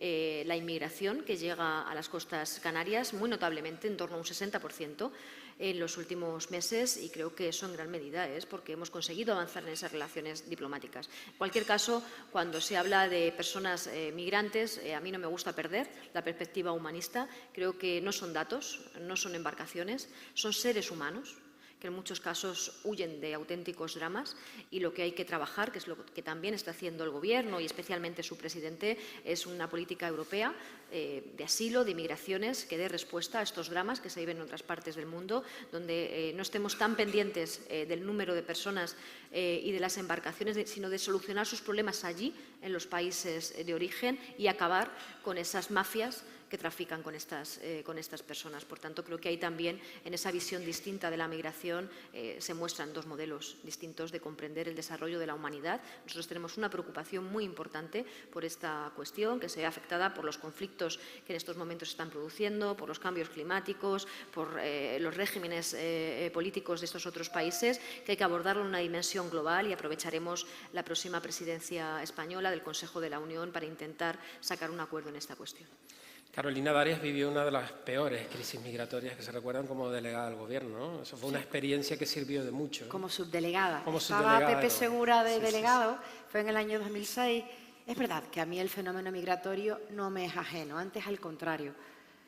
la inmigración que llega a las costas canarias, muy notablemente, en torno a un 60% en los últimos meses, y creo que eso en gran medida es porque hemos conseguido avanzar en esas relaciones diplomáticas. En cualquier caso, cuando se habla de personas migrantes, a mí no me gusta perder la perspectiva humanista. Creo que no son datos, no son embarcaciones, son seres humanos que en muchos casos huyen de auténticos dramas, y lo que hay que trabajar, que es lo que también está haciendo el Gobierno y especialmente su presidente, es una política europea de asilo, de inmigraciones, que dé respuesta a estos dramas que se viven en otras partes del mundo, donde no estemos tan pendientes del número de personas y de las embarcaciones, sino de solucionar sus problemas allí, en los países de origen, y acabar con esas mafias que trafican con estas personas. Por tanto, creo que ahí también, en esa visión distinta de la migración, se muestran dos modelos distintos de comprender el desarrollo de la humanidad. Nosotros tenemos una preocupación muy importante por esta cuestión, que se ve afectada por los conflictos que en estos momentos se están produciendo, por los cambios climáticos, por los regímenes políticos de estos otros países, que hay que abordarlo en una dimensión global, y aprovecharemos la próxima presidencia española del Consejo de la Unión para intentar sacar un acuerdo en esta cuestión. Carolina Darias vivió una de las peores crisis migratorias que se recuerdan como delegada del Gobierno, ¿no? Eso fue una experiencia que sirvió de mucho, ¿eh? Como subdelegada. Como Estaba subdelegada, Pepe Segura de sí, delegado, fue en el año 2006. Es verdad que a mí el fenómeno migratorio no me es ajeno, antes al contrario.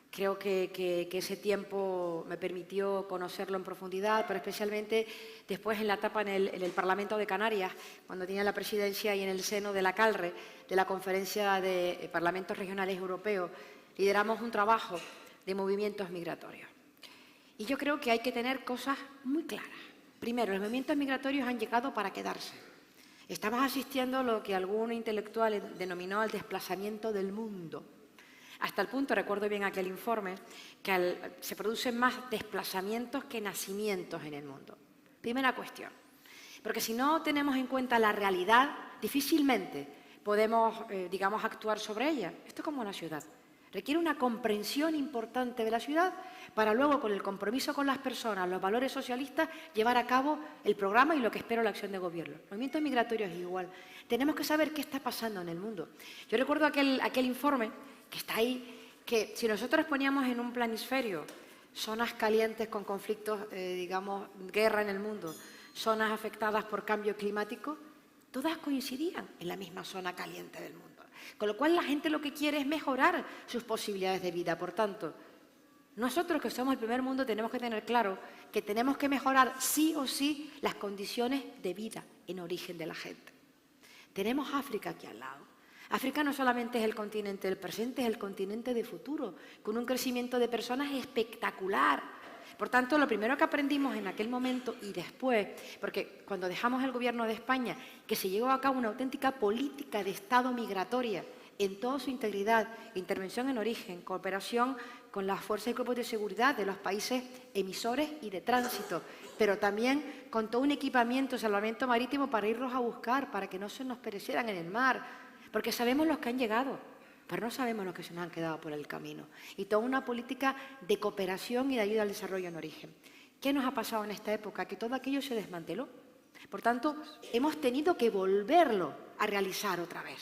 Creo que ese tiempo me permitió conocerlo en profundidad, pero especialmente después en la etapa en el Parlamento de Canarias, cuando tenía la presidencia, y en el seno de la CALRE, de la Conferencia de Parlamentos Regionales Europeos, lideramos un trabajo de movimientos migratorios. Y yo creo que hay que tener cosas muy claras. Primero, los movimientos migratorios han llegado para quedarse. Estamos asistiendo a lo que algún intelectual denominó el desplazamiento del mundo. Hasta el punto, recuerdo bien aquel informe, que se producen más desplazamientos que nacimientos en el mundo. Primera cuestión. Porque si no tenemos en cuenta la realidad, difícilmente podemos, digamos, actuar sobre ella. Esto es como la ciudad. Requiere una comprensión importante de la ciudad para luego, con el compromiso con las personas, los valores socialistas, llevar a cabo el programa y lo que espero la acción de gobierno. El movimiento migratorio es igual. Tenemos que saber qué está pasando en el mundo. Yo recuerdo aquel informe que está ahí, que si nosotros poníamos en un planisferio zonas calientes con conflictos, digamos, guerra en el mundo, zonas afectadas por cambio climático, todas coincidían en la misma zona caliente del mundo. Con lo cual la gente lo que quiere es mejorar sus posibilidades de vida. Por tanto, nosotros que somos el primer mundo tenemos que tener claro que tenemos que mejorar sí o sí las condiciones de vida en origen de la gente. Tenemos África aquí al lado. África no solamente es el continente del presente, es el continente del futuro, con un crecimiento de personas espectacular. Por tanto, lo primero que aprendimos en aquel momento y después, porque cuando dejamos el Gobierno de España, que se llevó a cabo una auténtica política de Estado migratoria en toda su integridad, intervención en origen, cooperación con las fuerzas y grupos de seguridad de los países emisores y de tránsito, pero también con todo un equipamiento, salvamento marítimo para irlos a buscar, para que no se nos perecieran en el mar, porque sabemos los que han llegado, pero no sabemos los que se nos han quedado por el camino. Y toda una política de cooperación y de ayuda al desarrollo en origen. ¿Qué nos ha pasado en esta época? Que todo aquello se desmanteló. Por tanto, hemos tenido que volverlo a realizar otra vez.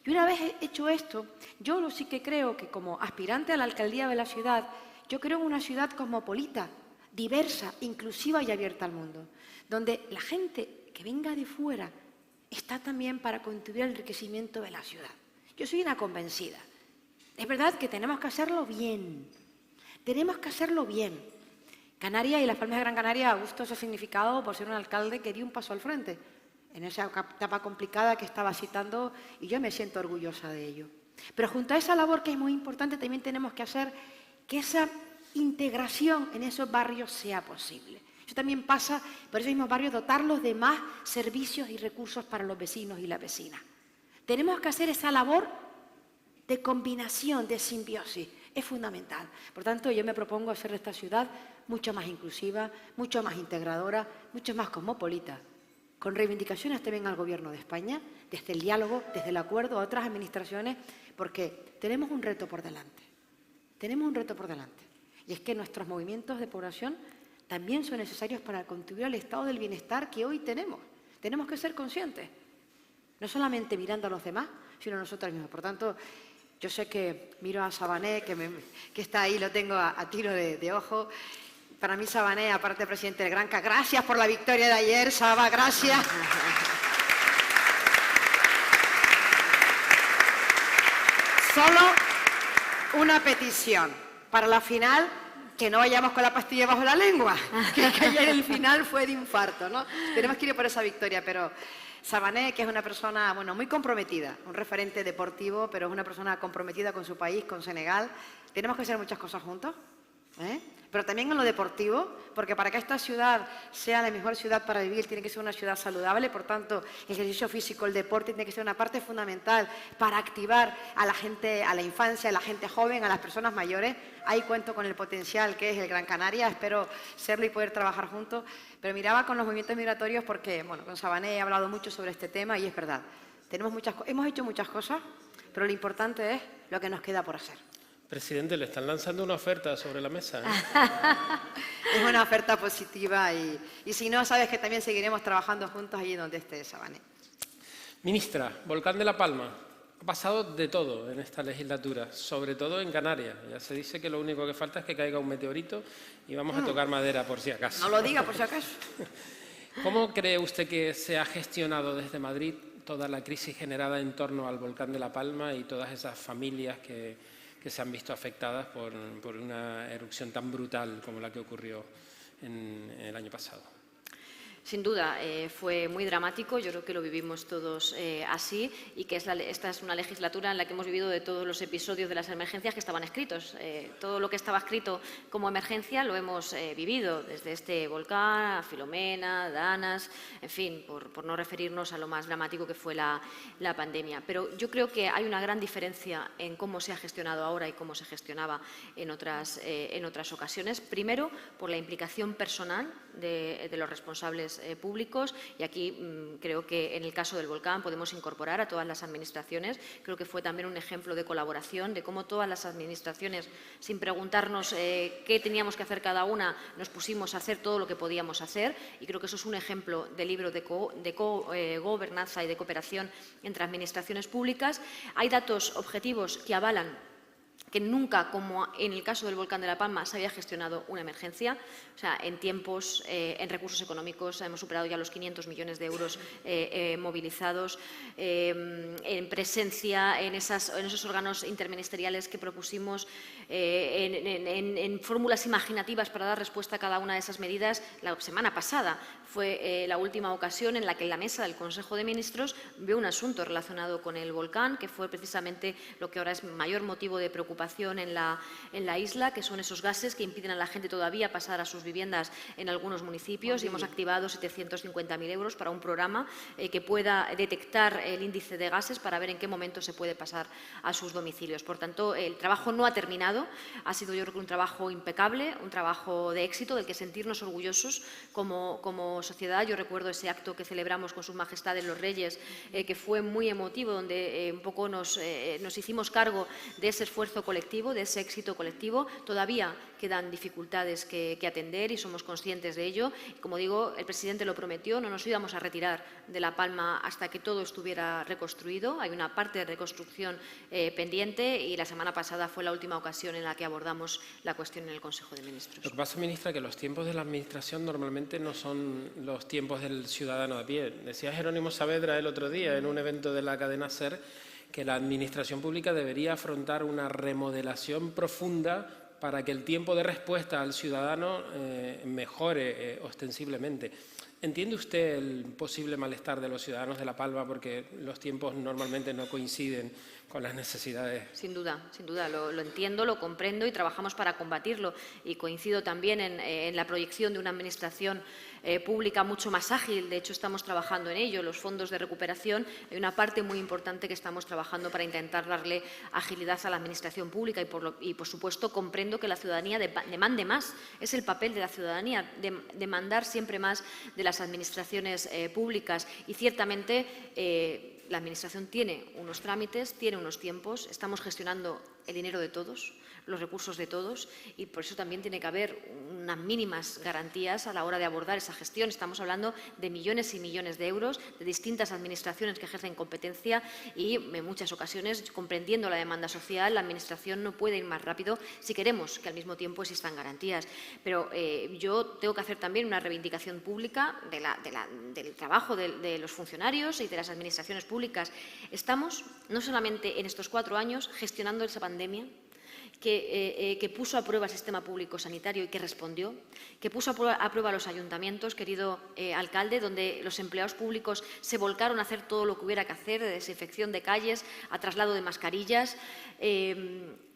Y una vez hecho esto, yo sí que creo que como aspirante a la alcaldía de la ciudad, yo creo en una ciudad cosmopolita, diversa, inclusiva y abierta al mundo, donde la gente que venga de fuera está también para contribuir al enriquecimiento de la ciudad. Yo soy una convencida. Es verdad que tenemos que hacerlo bien. Tenemos que hacerlo bien. Canarias y las Palmas de Gran Canaria, Augusto, se ha significado por ser un alcalde que dio un paso al frente en esa etapa complicada que estaba citando, y yo me siento orgullosa de ello. Pero junto a esa labor, que es muy importante, también tenemos que hacer que esa integración en esos barrios sea posible. Eso también pasa por esos mismos barrios, dotarlos de más servicios y recursos para los vecinos y las vecinas. Tenemos que hacer esa labor de combinación, de simbiosis. Es fundamental. Por tanto, yo me propongo hacer de esta ciudad mucho más inclusiva, mucho más integradora, mucho más cosmopolita, con reivindicaciones también al Gobierno de España, desde el diálogo, desde el acuerdo a otras administraciones, porque tenemos un reto por delante. Tenemos un reto por delante. Y es que nuestros movimientos de población también son necesarios para contribuir al estado del bienestar que hoy tenemos. Tenemos que ser conscientes, no solamente mirando a los demás, sino a nosotros mismos. Por tanto, yo sé que miro a Sabané, que está ahí, lo tengo a tiro de ojo. Para mí, Sabané, aparte de presidente del Granca, gracias por la victoria de ayer, Saba, gracias. Solo una petición para la final, que no vayamos con la pastilla bajo la lengua, que ayer el final fue de infarto, ¿no? Tenemos que ir por esa victoria, pero Sabané, que es una persona, bueno, muy comprometida, un referente deportivo, pero es una persona comprometida con su país, con Senegal. Tenemos que hacer muchas cosas juntos, pero también en lo deportivo, porque para que esta ciudad sea la mejor ciudad para vivir, tiene que ser una ciudad saludable. Por tanto, el ejercicio físico, el deporte, tiene que ser una parte fundamental para activar a la gente, a la infancia, a la gente joven, a las personas mayores. Ahí cuento con el potencial que es el Gran Canaria, espero serlo y poder trabajar juntos. Pero miraba con los movimientos migratorios porque, bueno, con Sabané he hablado mucho sobre este tema y es verdad. Hemos hecho muchas cosas, pero lo importante es lo que nos queda por hacer. Presidente, le están lanzando una oferta sobre la mesa, ¿eh? Es una oferta positiva y si no, sabes que también seguiremos trabajando juntos allí donde esté Sabané. Ministra, Volcán de La Palma. Ha pasado de todo en esta legislatura, sobre todo en Canarias. Ya se dice que lo único que falta es que caiga un meteorito y vamos a tocar madera por si acaso. No lo diga por si acaso. ¿Cómo cree usted que se ha gestionado desde Madrid toda la crisis generada en torno al Volcán de La Palma y todas esas familias que se han visto afectadas por una erupción tan brutal como la que ocurrió en el año pasado? Sin duda, fue muy dramático, yo creo que lo vivimos todos así y que esta es una legislatura en la que hemos vivido de todos los episodios de las emergencias que estaban escritos. Todo lo que estaba escrito como emergencia lo hemos vivido, desde este volcán, a Filomena, Danas, en fin, por no referirnos a lo más dramático que fue la pandemia. Pero yo creo que hay una gran diferencia en cómo se ha gestionado ahora y cómo se gestionaba en otras ocasiones. Primero, por la implicación personal de los responsables públicos, y aquí creo que en el caso del volcán podemos incorporar a todas las administraciones. Creo que fue también un ejemplo de colaboración, de cómo todas las administraciones, sin preguntarnos qué teníamos que hacer cada una, nos pusimos a hacer todo lo que podíamos hacer, y creo que eso es un ejemplo de libro de gobernanza y de cooperación entre administraciones públicas. Hay datos objetivos que avalan que nunca, como en el caso del volcán de La Palma, se había gestionado una emergencia. O sea, en tiempos, en recursos económicos, hemos superado ya los 500 millones de euros movilizados, en presencia en esos órganos interministeriales que propusimos, en fórmulas imaginativas para dar respuesta a cada una de esas medidas. La semana pasada fue la última ocasión en la que en la mesa del Consejo de Ministros vio un asunto relacionado con el volcán, que fue precisamente lo que ahora es mayor motivo de preocupación en la isla, que son esos gases que impiden a la gente todavía pasar a sus viviendas en algunos municipios, y hemos activado 750.000 euros para un programa que pueda detectar el índice de gases para ver en qué momento se puede pasar a sus domicilios. Por tanto, el trabajo no ha terminado, ha sido yo creo que un trabajo impecable, un trabajo de éxito del que sentirnos orgullosos como sociedad. Yo recuerdo ese acto que celebramos con Sus Majestades los Reyes, que fue muy emotivo, donde un poco nos hicimos cargo de ese esfuerzo colectivo, de ese éxito colectivo. Todavía quedan dificultades que atender y somos conscientes de ello. Como digo, el presidente lo prometió, no nos íbamos a retirar de La Palma hasta que todo estuviera reconstruido. Hay una parte de reconstrucción pendiente y la semana pasada fue la última ocasión en la que abordamos la cuestión en el Consejo de Ministros. Lo que pasa, ministra, que los tiempos de la Administración normalmente no son los tiempos del ciudadano a pie. Decía Jerónimo Saavedra el otro día en un evento de la cadena SER que la Administración pública debería afrontar una remodelación profunda para que el tiempo de respuesta al ciudadano mejore ostensiblemente. ¿Entiende usted el posible malestar de los ciudadanos de La Palma porque los tiempos normalmente no coinciden con las necesidades? Sin duda, lo entiendo, lo comprendo y trabajamos para combatirlo. Y coincido también en la proyección de una administración pública mucho más ágil. De hecho, estamos trabajando en ello. Los fondos de recuperación, hay una parte muy importante que estamos trabajando para intentar darle agilidad a la administración pública y, por supuesto, comprendo que la ciudadanía demande más. Es el papel de la ciudadanía, demandar siempre más de las administraciones públicas. Y ciertamente la Administración tiene unos trámites, tiene unos tiempos, estamos gestionando el dinero de todos, los recursos de todos y por eso también tiene que haber unas mínimas garantías a la hora de abordar esa gestión. Estamos hablando de millones y millones de euros de distintas administraciones que ejercen competencia y en muchas ocasiones, comprendiendo la demanda social, la Administración no puede ir más rápido si queremos que al mismo tiempo existan garantías. Pero yo tengo que hacer también una reivindicación pública del trabajo de los funcionarios y de las administraciones públicas. Estamos, no solamente en estos 4 años, gestionando esa pandemia, que puso a prueba el sistema público sanitario y que respondió, que puso a prueba a los ayuntamientos, querido alcalde, donde los empleados públicos se volcaron a hacer todo lo que hubiera que hacer, de desinfección de calles, a traslado de mascarillas.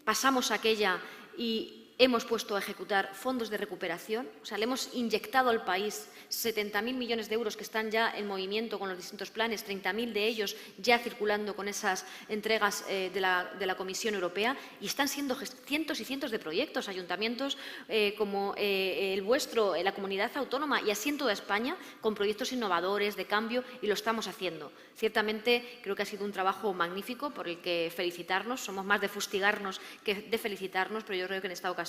Pasamos aquella y hemos puesto a ejecutar fondos de recuperación, o sea, le hemos inyectado al país 70.000 millones de euros que están ya en movimiento con los distintos planes, 30.000 de ellos ya circulando con esas entregas de la Comisión Europea y están siendo cientos y cientos de proyectos, ayuntamientos como el vuestro, la comunidad autónoma y así en toda España, con proyectos innovadores de cambio y lo estamos haciendo. Ciertamente creo que ha sido un trabajo magnífico por el que felicitarnos, somos más de fustigarnos que de felicitarnos, pero yo creo que en esta ocasión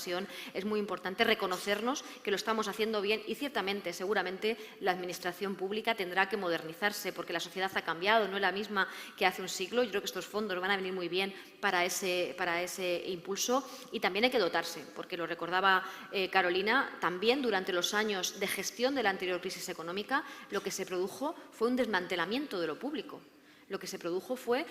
es muy importante reconocernos que lo estamos haciendo bien y ciertamente, seguramente, la Administración pública tendrá que modernizarse porque la sociedad ha cambiado, no es la misma que hace un siglo. Yo creo que estos fondos van a venir muy bien para ese impulso y también hay que dotarse, porque lo recordaba Carolina, también durante los años de gestión de la anterior crisis económica lo que se produjo fue un desmantelamiento de lo público. Lo que se produjo fue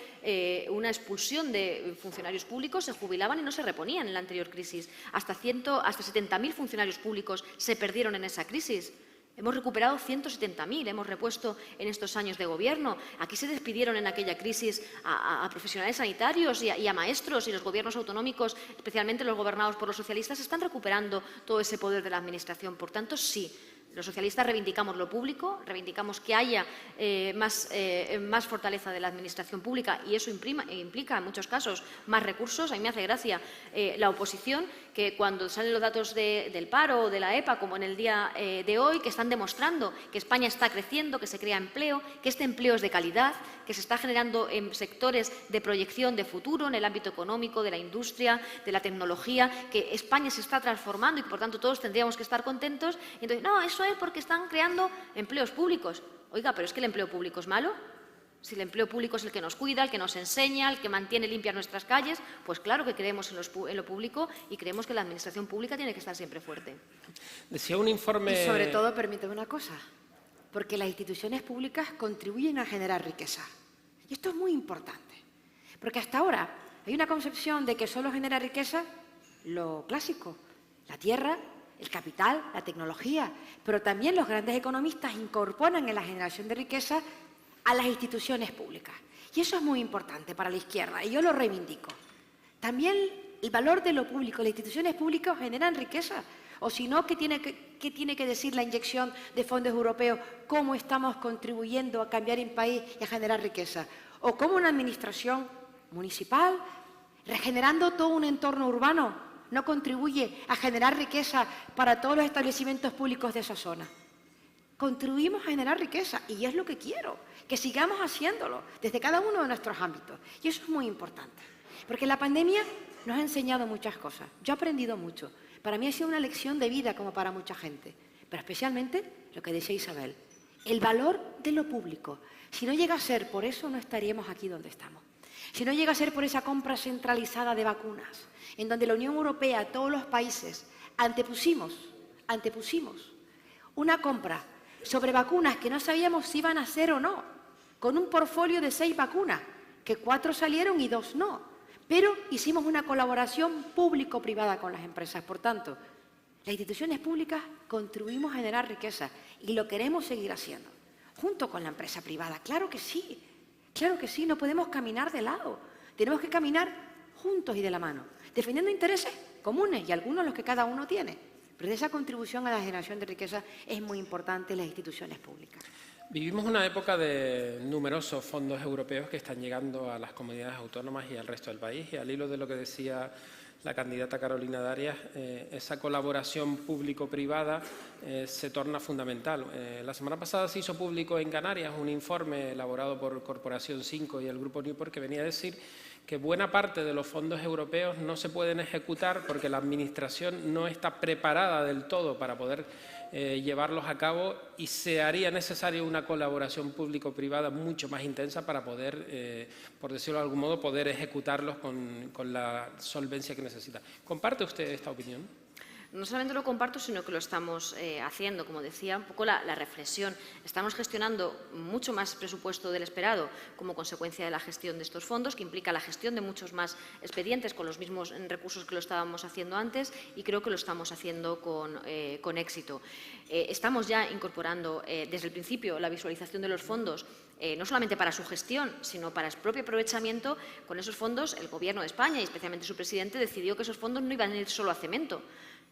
una expulsión de funcionarios públicos, se jubilaban y no se reponían en la anterior crisis. Hasta 70.000 funcionarios públicos se perdieron en esa crisis. Hemos recuperado 170.000, hemos repuesto en estos años de gobierno. Aquí se despidieron en aquella crisis a profesionales sanitarios y a maestros y los gobiernos autonómicos, especialmente los gobernados por los socialistas, están recuperando todo ese poder de la Administración. Por tanto, sí. Los socialistas reivindicamos lo público, reivindicamos que haya más fortaleza de la Administración pública y eso implica en muchos casos más recursos. A mí me hace gracia la oposición que cuando salen los datos del paro o de la EPA, como en el día de hoy, que están demostrando que España está creciendo, que se crea empleo, que este empleo es de calidad, que se está generando en sectores de proyección de futuro, en el ámbito económico, de la industria, de la tecnología, que España se está transformando y que, por tanto, todos tendríamos que estar contentos. Y entonces, no, eso es porque están creando empleos públicos. Oiga, pero es que el empleo público es malo. Si el empleo público es el que nos cuida, el que nos enseña, el que mantiene limpias nuestras calles, pues claro que creemos en lo público y creemos que la Administración pública tiene que estar siempre fuerte. Decía un informe... Y sobre todo, permíteme una cosa, porque las instituciones públicas contribuyen a generar riqueza. Y esto es muy importante, porque hasta ahora hay una concepción de que solo genera riqueza lo clásico, la tierra, el capital, la tecnología, pero también los grandes economistas incorporan en la generación de riqueza a las instituciones públicas. Y eso es muy importante para la izquierda, y yo lo reivindico. También el valor de lo público, las instituciones públicas generan riqueza, o si no, ¿qué tiene que decir la inyección de fondos europeos? ¿Cómo estamos contribuyendo a cambiar el país y a generar riqueza? O cómo una administración municipal, regenerando todo un entorno urbano, no contribuye a generar riqueza para todos los establecimientos públicos de esa zona. Contribuimos a generar riqueza y es lo que quiero, que sigamos haciéndolo desde cada uno de nuestros ámbitos. Y eso es muy importante, porque la pandemia nos ha enseñado muchas cosas. Yo he aprendido mucho. Para mí ha sido una lección de vida como para mucha gente, pero especialmente lo que decía Isabel, el valor de lo público. Si no llega a ser por eso, no estaríamos aquí donde estamos. Si no llega a ser por esa compra centralizada de vacunas, en donde la Unión Europea, todos los países, antepusimos una compra sobre vacunas que no sabíamos si iban a ser o no, con un portfolio de 6 vacunas, que 4 salieron y 2 no. Pero hicimos una colaboración público-privada con las empresas. Por tanto, las instituciones públicas contribuimos a generar riqueza y lo queremos seguir haciendo, junto con la empresa privada. Claro que sí, no podemos caminar de lado. Tenemos que caminar juntos y de la mano, defendiendo intereses comunes y algunos los que cada uno tiene. Pero esa contribución a la generación de riqueza es muy importante en las instituciones públicas. Vivimos una época de numerosos fondos europeos que están llegando a las comunidades autónomas y al resto del país. Y al hilo de lo que decía la candidata Carolina Darias, esa colaboración público-privada se torna fundamental. La semana pasada se hizo público en Canarias un informe elaborado por Corporación 5 y el Grupo Newport que venía a decir que buena parte de los fondos europeos no se pueden ejecutar porque la Administración no está preparada del todo para poder llevarlos a cabo y se haría necesaria una colaboración público-privada mucho más intensa para poder, por decirlo de algún modo, poder ejecutarlos con la solvencia que necesita. ¿Comparte usted esta opinión? No solamente lo comparto, sino que lo estamos haciendo. Como decía, un poco la reflexión. Estamos gestionando mucho más presupuesto del esperado como consecuencia de la gestión de estos fondos, que implica la gestión de muchos más expedientes con los mismos recursos que lo estábamos haciendo antes, y creo que lo estamos haciendo con éxito. Estamos ya incorporando desde el principio la visualización de los fondos, no solamente para su gestión, sino para el propio aprovechamiento. Con esos fondos, el Gobierno de España, y especialmente su presidente, decidió que esos fondos no iban a ir solo a cemento,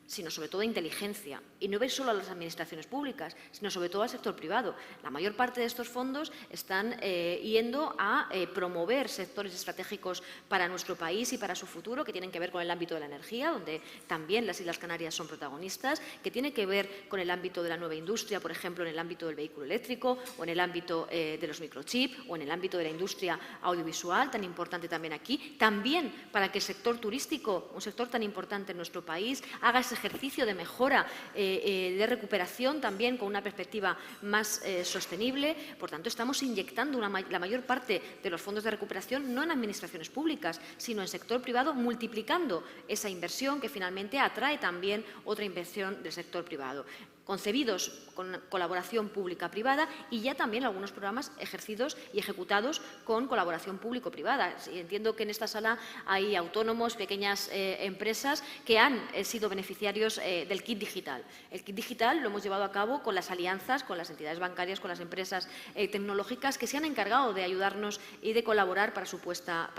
sino sobre todo a inteligencia. Y no es solo a las administraciones públicas, sino sobre todo al sector privado. La mayor parte de estos fondos están yendo a promover sectores estratégicos para nuestro país y para su futuro, que tienen que ver con el ámbito de la energía, donde también las Islas Canarias son protagonistas, que tiene que ver con el ámbito de la nueva industria, por ejemplo, en el ámbito del vehículo eléctrico, o en el ámbito de los microchips, o en el ámbito de la industria audiovisual, tan importante también aquí. También para que el sector turístico, un sector tan importante en nuestro país, haga ese ejercicio de mejora, de recuperación también con una perspectiva más sostenible. Por tanto, estamos inyectando la mayor parte de los fondos de recuperación no en administraciones públicas, sino en sector privado, multiplicando esa inversión que finalmente atrae también otra inversión del sector privado, concebidos con colaboración pública-privada, y ya también algunos programas ejercidos y ejecutados con colaboración público-privada. Entiendo que en esta sala hay autónomos, pequeñas empresas que han sido beneficiarios del kit digital. El kit digital lo hemos llevado a cabo con las alianzas, con las entidades bancarias, con las empresas tecnológicas que se han encargado de ayudarnos y de colaborar para su puesta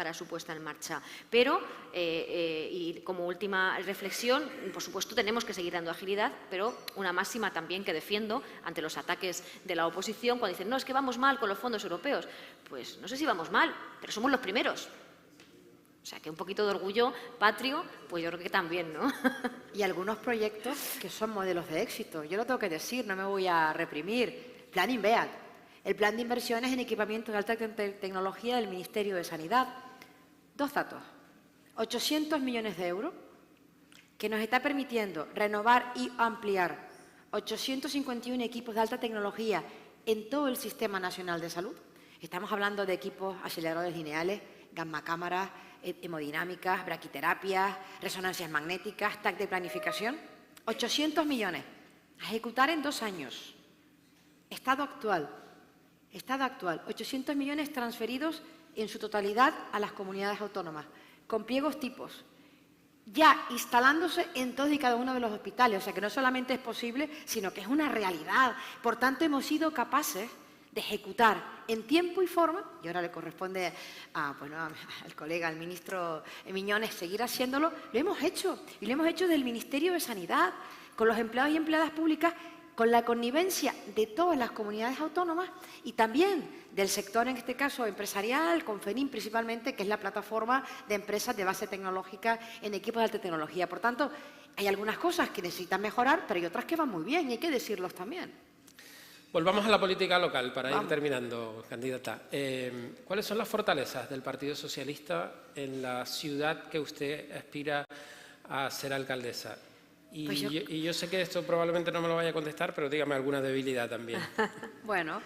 en marcha. Pero, y como última reflexión, por supuesto tenemos que seguir dando agilidad, pero una máxima también que defiendo ante los ataques de la oposición cuando dicen no, es que vamos mal con los fondos europeos. Pues no sé si vamos mal, pero somos los primeros. O sea, que un poquito de orgullo patrio, pues yo creo que también, ¿no? Y algunos proyectos que son modelos de éxito. Yo lo tengo que decir, no me voy a reprimir. Plan INVEAD, el plan de inversiones en equipamientos de alta tecnología del Ministerio de Sanidad. Dos datos. 800 millones de euros que nos está permitiendo renovar y ampliar 851 equipos de alta tecnología en todo el Sistema Nacional de Salud. Estamos hablando de equipos aceleradores lineales, gamma cámaras, hemodinámicas, braquiterapias, resonancias magnéticas, TAC de planificación. 800 millones a ejecutar en 2 años. Estado actual. 800 millones transferidos en su totalidad a las comunidades autónomas, con pliegos tipos, ya instalándose en todos y cada uno de los hospitales. O sea, que no solamente es posible, sino que es una realidad. Por tanto, hemos sido capaces de ejecutar en tiempo y forma, y ahora le corresponde al colega, al ministro Miñones, seguir haciéndolo. Lo hemos hecho, y lo hemos hecho desde el Ministerio de Sanidad, con los empleados y empleadas públicas, con la connivencia de todas las comunidades autónomas y también del sector, en este caso empresarial, con FENIM principalmente, que es la plataforma de empresas de base tecnológica en equipos de alta tecnología. Por tanto, hay algunas cosas que necesitan mejorar, pero hay otras que van muy bien y hay que decirlos también. Volvamos a la política local para ir terminando, candidata. ¿Cuáles son las fortalezas del Partido Socialista en la ciudad que usted aspira a ser alcaldesa? Y, pues yo sé que esto probablemente no me lo vaya a contestar, pero dígame alguna debilidad también. Bueno,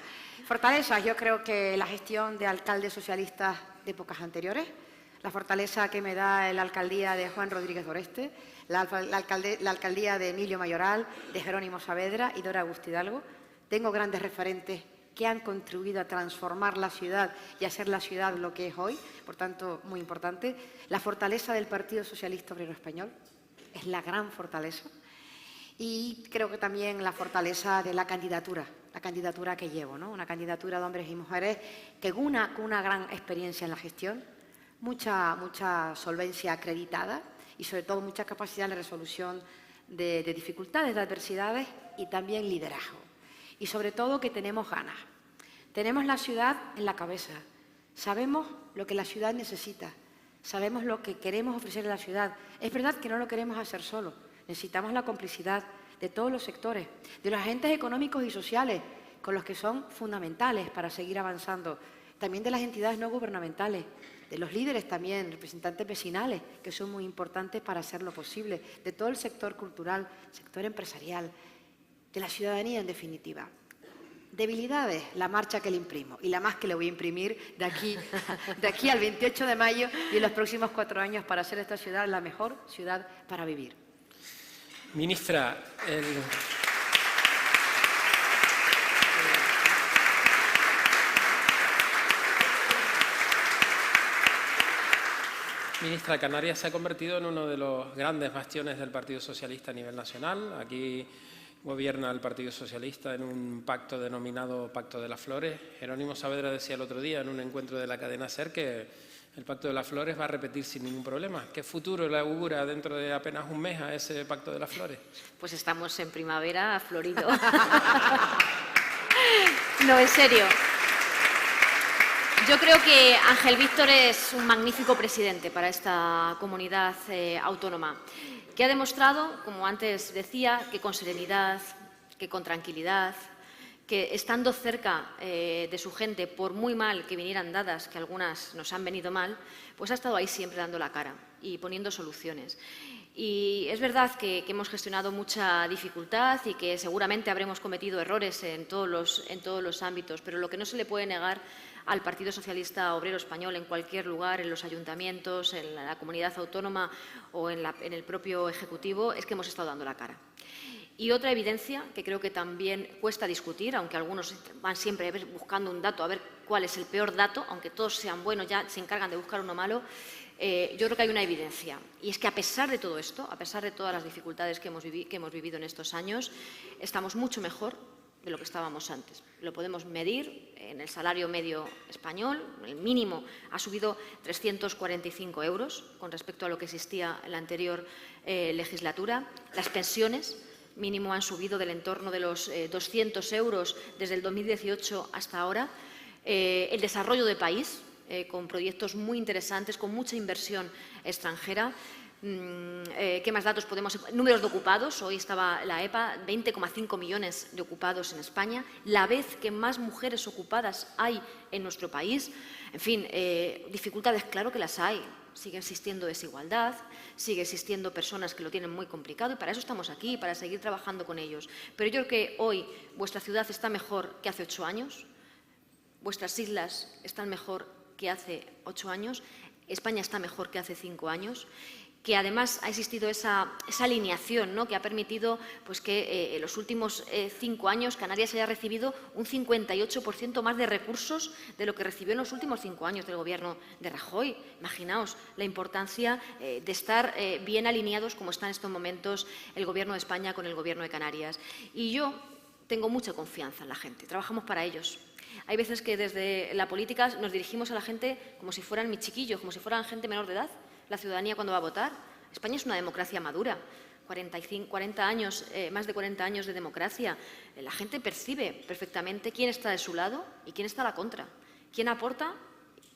fortalezas, yo creo que la gestión de alcaldes socialistas de épocas anteriores, la fortaleza que me da la alcaldía de Juan Rodríguez Oreste, la alcaldía de Emilio Mayoral, de Jerónimo Saavedra y Dora Agustí Hidalgo. Tengo grandes referentes que han contribuido a transformar la ciudad y a hacer la ciudad lo que es hoy. Por tanto, muy importante. La fortaleza del Partido Socialista Obrero Español es la gran fortaleza. Y creo que también la fortaleza de la candidatura que llevo, ¿no? Una candidatura de hombres y mujeres que con una gran experiencia en la gestión, mucha solvencia acreditada y sobre todo mucha capacidad de resolución de dificultades, de adversidades y también liderazgo. Y sobre todo que tenemos ganas. Tenemos la ciudad en la cabeza. Sabemos lo que la ciudad necesita. Sabemos lo que queremos ofrecer a la ciudad. Es verdad que no lo queremos hacer solo. Necesitamos la complicidad de todos los sectores, de los agentes económicos y sociales, con los que son fundamentales para seguir avanzando. También de las entidades no gubernamentales, de los líderes también, representantes vecinales, que son muy importantes para hacerlo posible, de todo el sector cultural, sector empresarial, de la ciudadanía en definitiva. Debilidades, la marcha que le imprimo y la más que le voy a imprimir de aquí al 28 de mayo y en los próximos 4 años para hacer esta ciudad la mejor ciudad para vivir. Ministra, Ministra, Canarias se ha convertido en uno de los grandes bastiones del Partido Socialista a nivel nacional. Aquí gobierna el Partido Socialista en un pacto denominado Pacto de las Flores. Jerónimo Saavedra decía el otro día en un encuentro de la cadena SER que el Pacto de las Flores va a repetir sin ningún problema. ¿Qué futuro le augura dentro de apenas un mes a ese Pacto de las Flores? Pues estamos en primavera, florido. No, en serio. Yo creo que Ángel Víctor es un magnífico presidente para esta comunidad autónoma, que ha demostrado, como antes decía, que con serenidad, que con tranquilidad, que estando cerca de su gente, por muy mal que vinieran dadas, que algunas nos han venido mal, pues ha estado ahí siempre dando la cara y poniendo soluciones. Y es verdad que hemos gestionado mucha dificultad y que seguramente habremos cometido errores en todos los ámbitos, pero lo que no se le puede negar al Partido Socialista Obrero Español en cualquier lugar, en los ayuntamientos, en la comunidad autónoma o en el propio Ejecutivo, es que hemos estado dando la cara. Y otra evidencia que creo que también cuesta discutir, aunque algunos van siempre buscando un dato, a ver cuál es el peor dato, aunque todos sean buenos, ya se encargan de buscar uno malo, yo creo que hay una evidencia. Y es que a pesar de todo esto, a pesar de todas las dificultades que hemos vivido en estos años, estamos mucho mejor de lo que estábamos antes. Lo podemos medir en el salario medio español, el mínimo ha subido 345 euros con respecto a lo que existía en la anterior legislatura. Las pensiones mínimo han subido del entorno de los 200 euros desde el 2018 hasta ahora. El desarrollo de país, con proyectos muy interesantes, con mucha inversión extranjera. ¿Qué más datos podemos? Números de ocupados. Hoy estaba la EPA, 20,5 millones de ocupados en España, la vez que más mujeres ocupadas hay en nuestro país. En fin, dificultades, claro que las hay. Sigue existiendo desigualdad, sigue existiendo personas que lo tienen muy complicado y para eso estamos aquí, para seguir trabajando con ellos. Pero yo creo que hoy vuestra ciudad está mejor que hace 8 años, vuestras islas están mejor que hace 8 años, España está mejor que hace 5 años, que además ha existido esa alineación, ¿no?, que ha permitido pues, que en los últimos 5 años Canarias haya recibido un 58% más de recursos de lo que recibió en los últimos 5 años del Gobierno de Rajoy. Imaginaos la importancia de estar bien alineados como está en estos momentos el Gobierno de España con el Gobierno de Canarias. Y yo tengo mucha confianza en la gente, trabajamos para ellos. Hay veces que desde la política nos dirigimos a la gente como si fueran mis chiquillos, como si fueran gente menor de edad. La ciudadanía cuando va a votar. España es una democracia madura, 40 años, más de 40 años de democracia. La gente percibe perfectamente quién está de su lado y quién está a la contra, quién aporta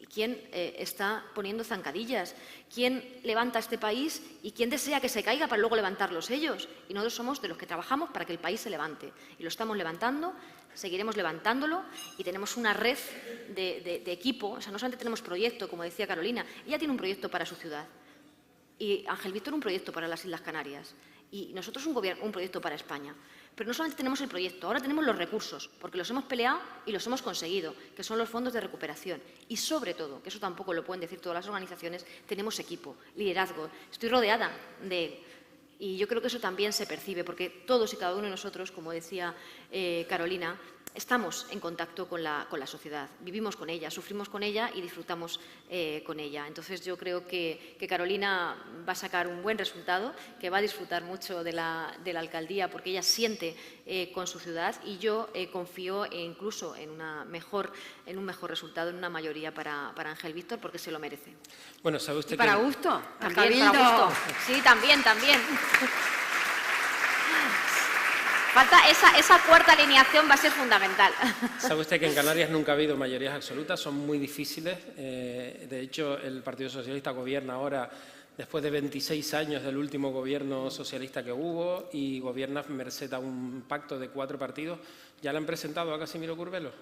y quién está poniendo zancadillas, quién levanta este país y quién desea que se caiga para luego levantarlos ellos. Y nosotros somos de los que trabajamos para que el país se levante. Y lo estamos levantando, seguiremos levantándolo y tenemos una red de equipo. O sea, no solamente tenemos proyecto, como decía Carolina, ella tiene un proyecto para su ciudad y Ángel Víctor un proyecto para las Islas Canarias y nosotros un proyecto para España. Pero no solamente tenemos el proyecto, ahora tenemos los recursos, porque los hemos peleado y los hemos conseguido, que son los fondos de recuperación. Y sobre todo, que eso tampoco lo pueden decir todas las organizaciones, tenemos equipo, liderazgo. Estoy rodeada de él. Y yo creo que eso también se percibe, porque todos y cada uno de nosotros, como decía Carolina, estamos en contacto con la sociedad, vivimos con ella, sufrimos con ella y disfrutamos con ella. Entonces yo creo que Carolina va a sacar un buen resultado, que va a disfrutar mucho de la alcaldía porque ella siente con su ciudad, y yo confío incluso en un mejor resultado, en una mayoría para Ángel Víctor, porque se lo merece. Bueno, ¿sabe usted ¿Y para que gusto? También para gusto. Sí, también. Falta esa cuarta alineación, va a ser fundamental. ¿Sabe usted que en Canarias nunca ha habido mayorías absolutas? Son muy difíciles. De hecho, el Partido Socialista gobierna ahora después de 26 años del último gobierno socialista que hubo, y gobierna merced a un pacto de 4 partidos. ¿Ya le han presentado a Casimiro Curbelo?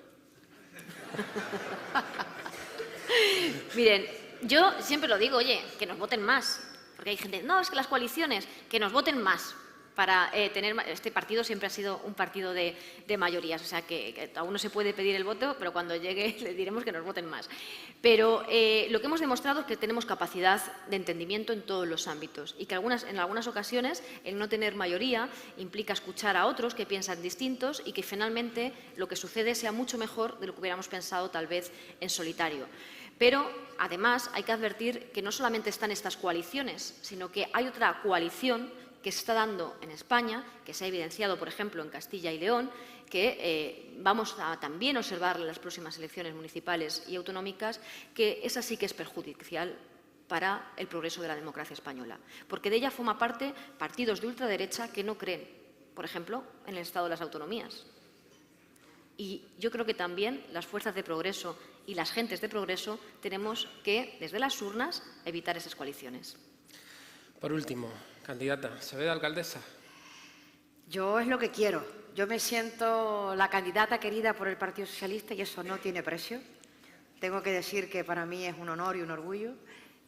Miren, yo siempre lo digo, oye, que nos voten más. Porque hay gente, no, es que las coaliciones, que nos voten más. Para tener, este partido siempre ha sido un partido de mayorías, o sea que aún no se puede pedir el voto, pero cuando llegue le diremos que nos voten más. Pero lo que hemos demostrado es que tenemos capacidad de entendimiento en todos los ámbitos, y que en algunas ocasiones el no tener mayoría implica escuchar a otros que piensan distintos, y que finalmente lo que sucede sea mucho mejor de lo que hubiéramos pensado tal vez en solitario. Pero, además, hay que advertir que no solamente están estas coaliciones, sino que hay otra coalición que se está dando en España, que se ha evidenciado, por ejemplo, en Castilla y León, que vamos a también observar en las próximas elecciones municipales y autonómicas, que esa sí que es perjudicial para el progreso de la democracia española, porque de ella forma parte partidos de ultraderecha que no creen, por ejemplo, en el Estado de las autonomías. Y yo creo que también las fuerzas de progreso y las gentes de progreso tenemos que, desde las urnas, evitar esas coaliciones. Por último, candidata, ¿se ve de alcaldesa? Yo es lo que quiero. Yo me siento la candidata querida por el Partido Socialista y eso no tiene precio. Tengo que decir que para mí es un honor y un orgullo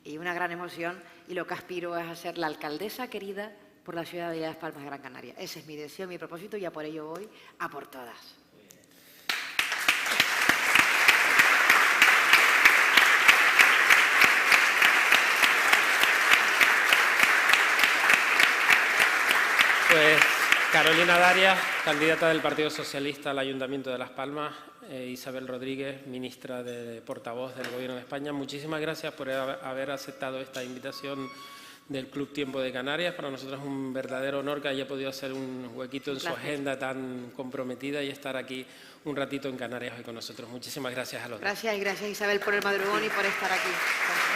y una gran emoción, y lo que aspiro es a ser la alcaldesa querida por la ciudad de Las Palmas de Gran Canaria. Ese es mi deseo, mi propósito, y a por ello voy a por todas. Pues Carolina Darias, candidata del Partido Socialista al Ayuntamiento de Las Palmas, Isabel Rodríguez, ministra de portavoz del Gobierno de España, muchísimas gracias por haber aceptado esta invitación del Club Tiempo de Canarias. Para nosotros es un verdadero honor que haya podido hacer un huequito en su agenda tan comprometida y estar aquí un ratito en Canarias hoy con nosotros. Muchísimas gracias a los dos. Gracias, y gracias Isabel por el madrugón y por estar aquí.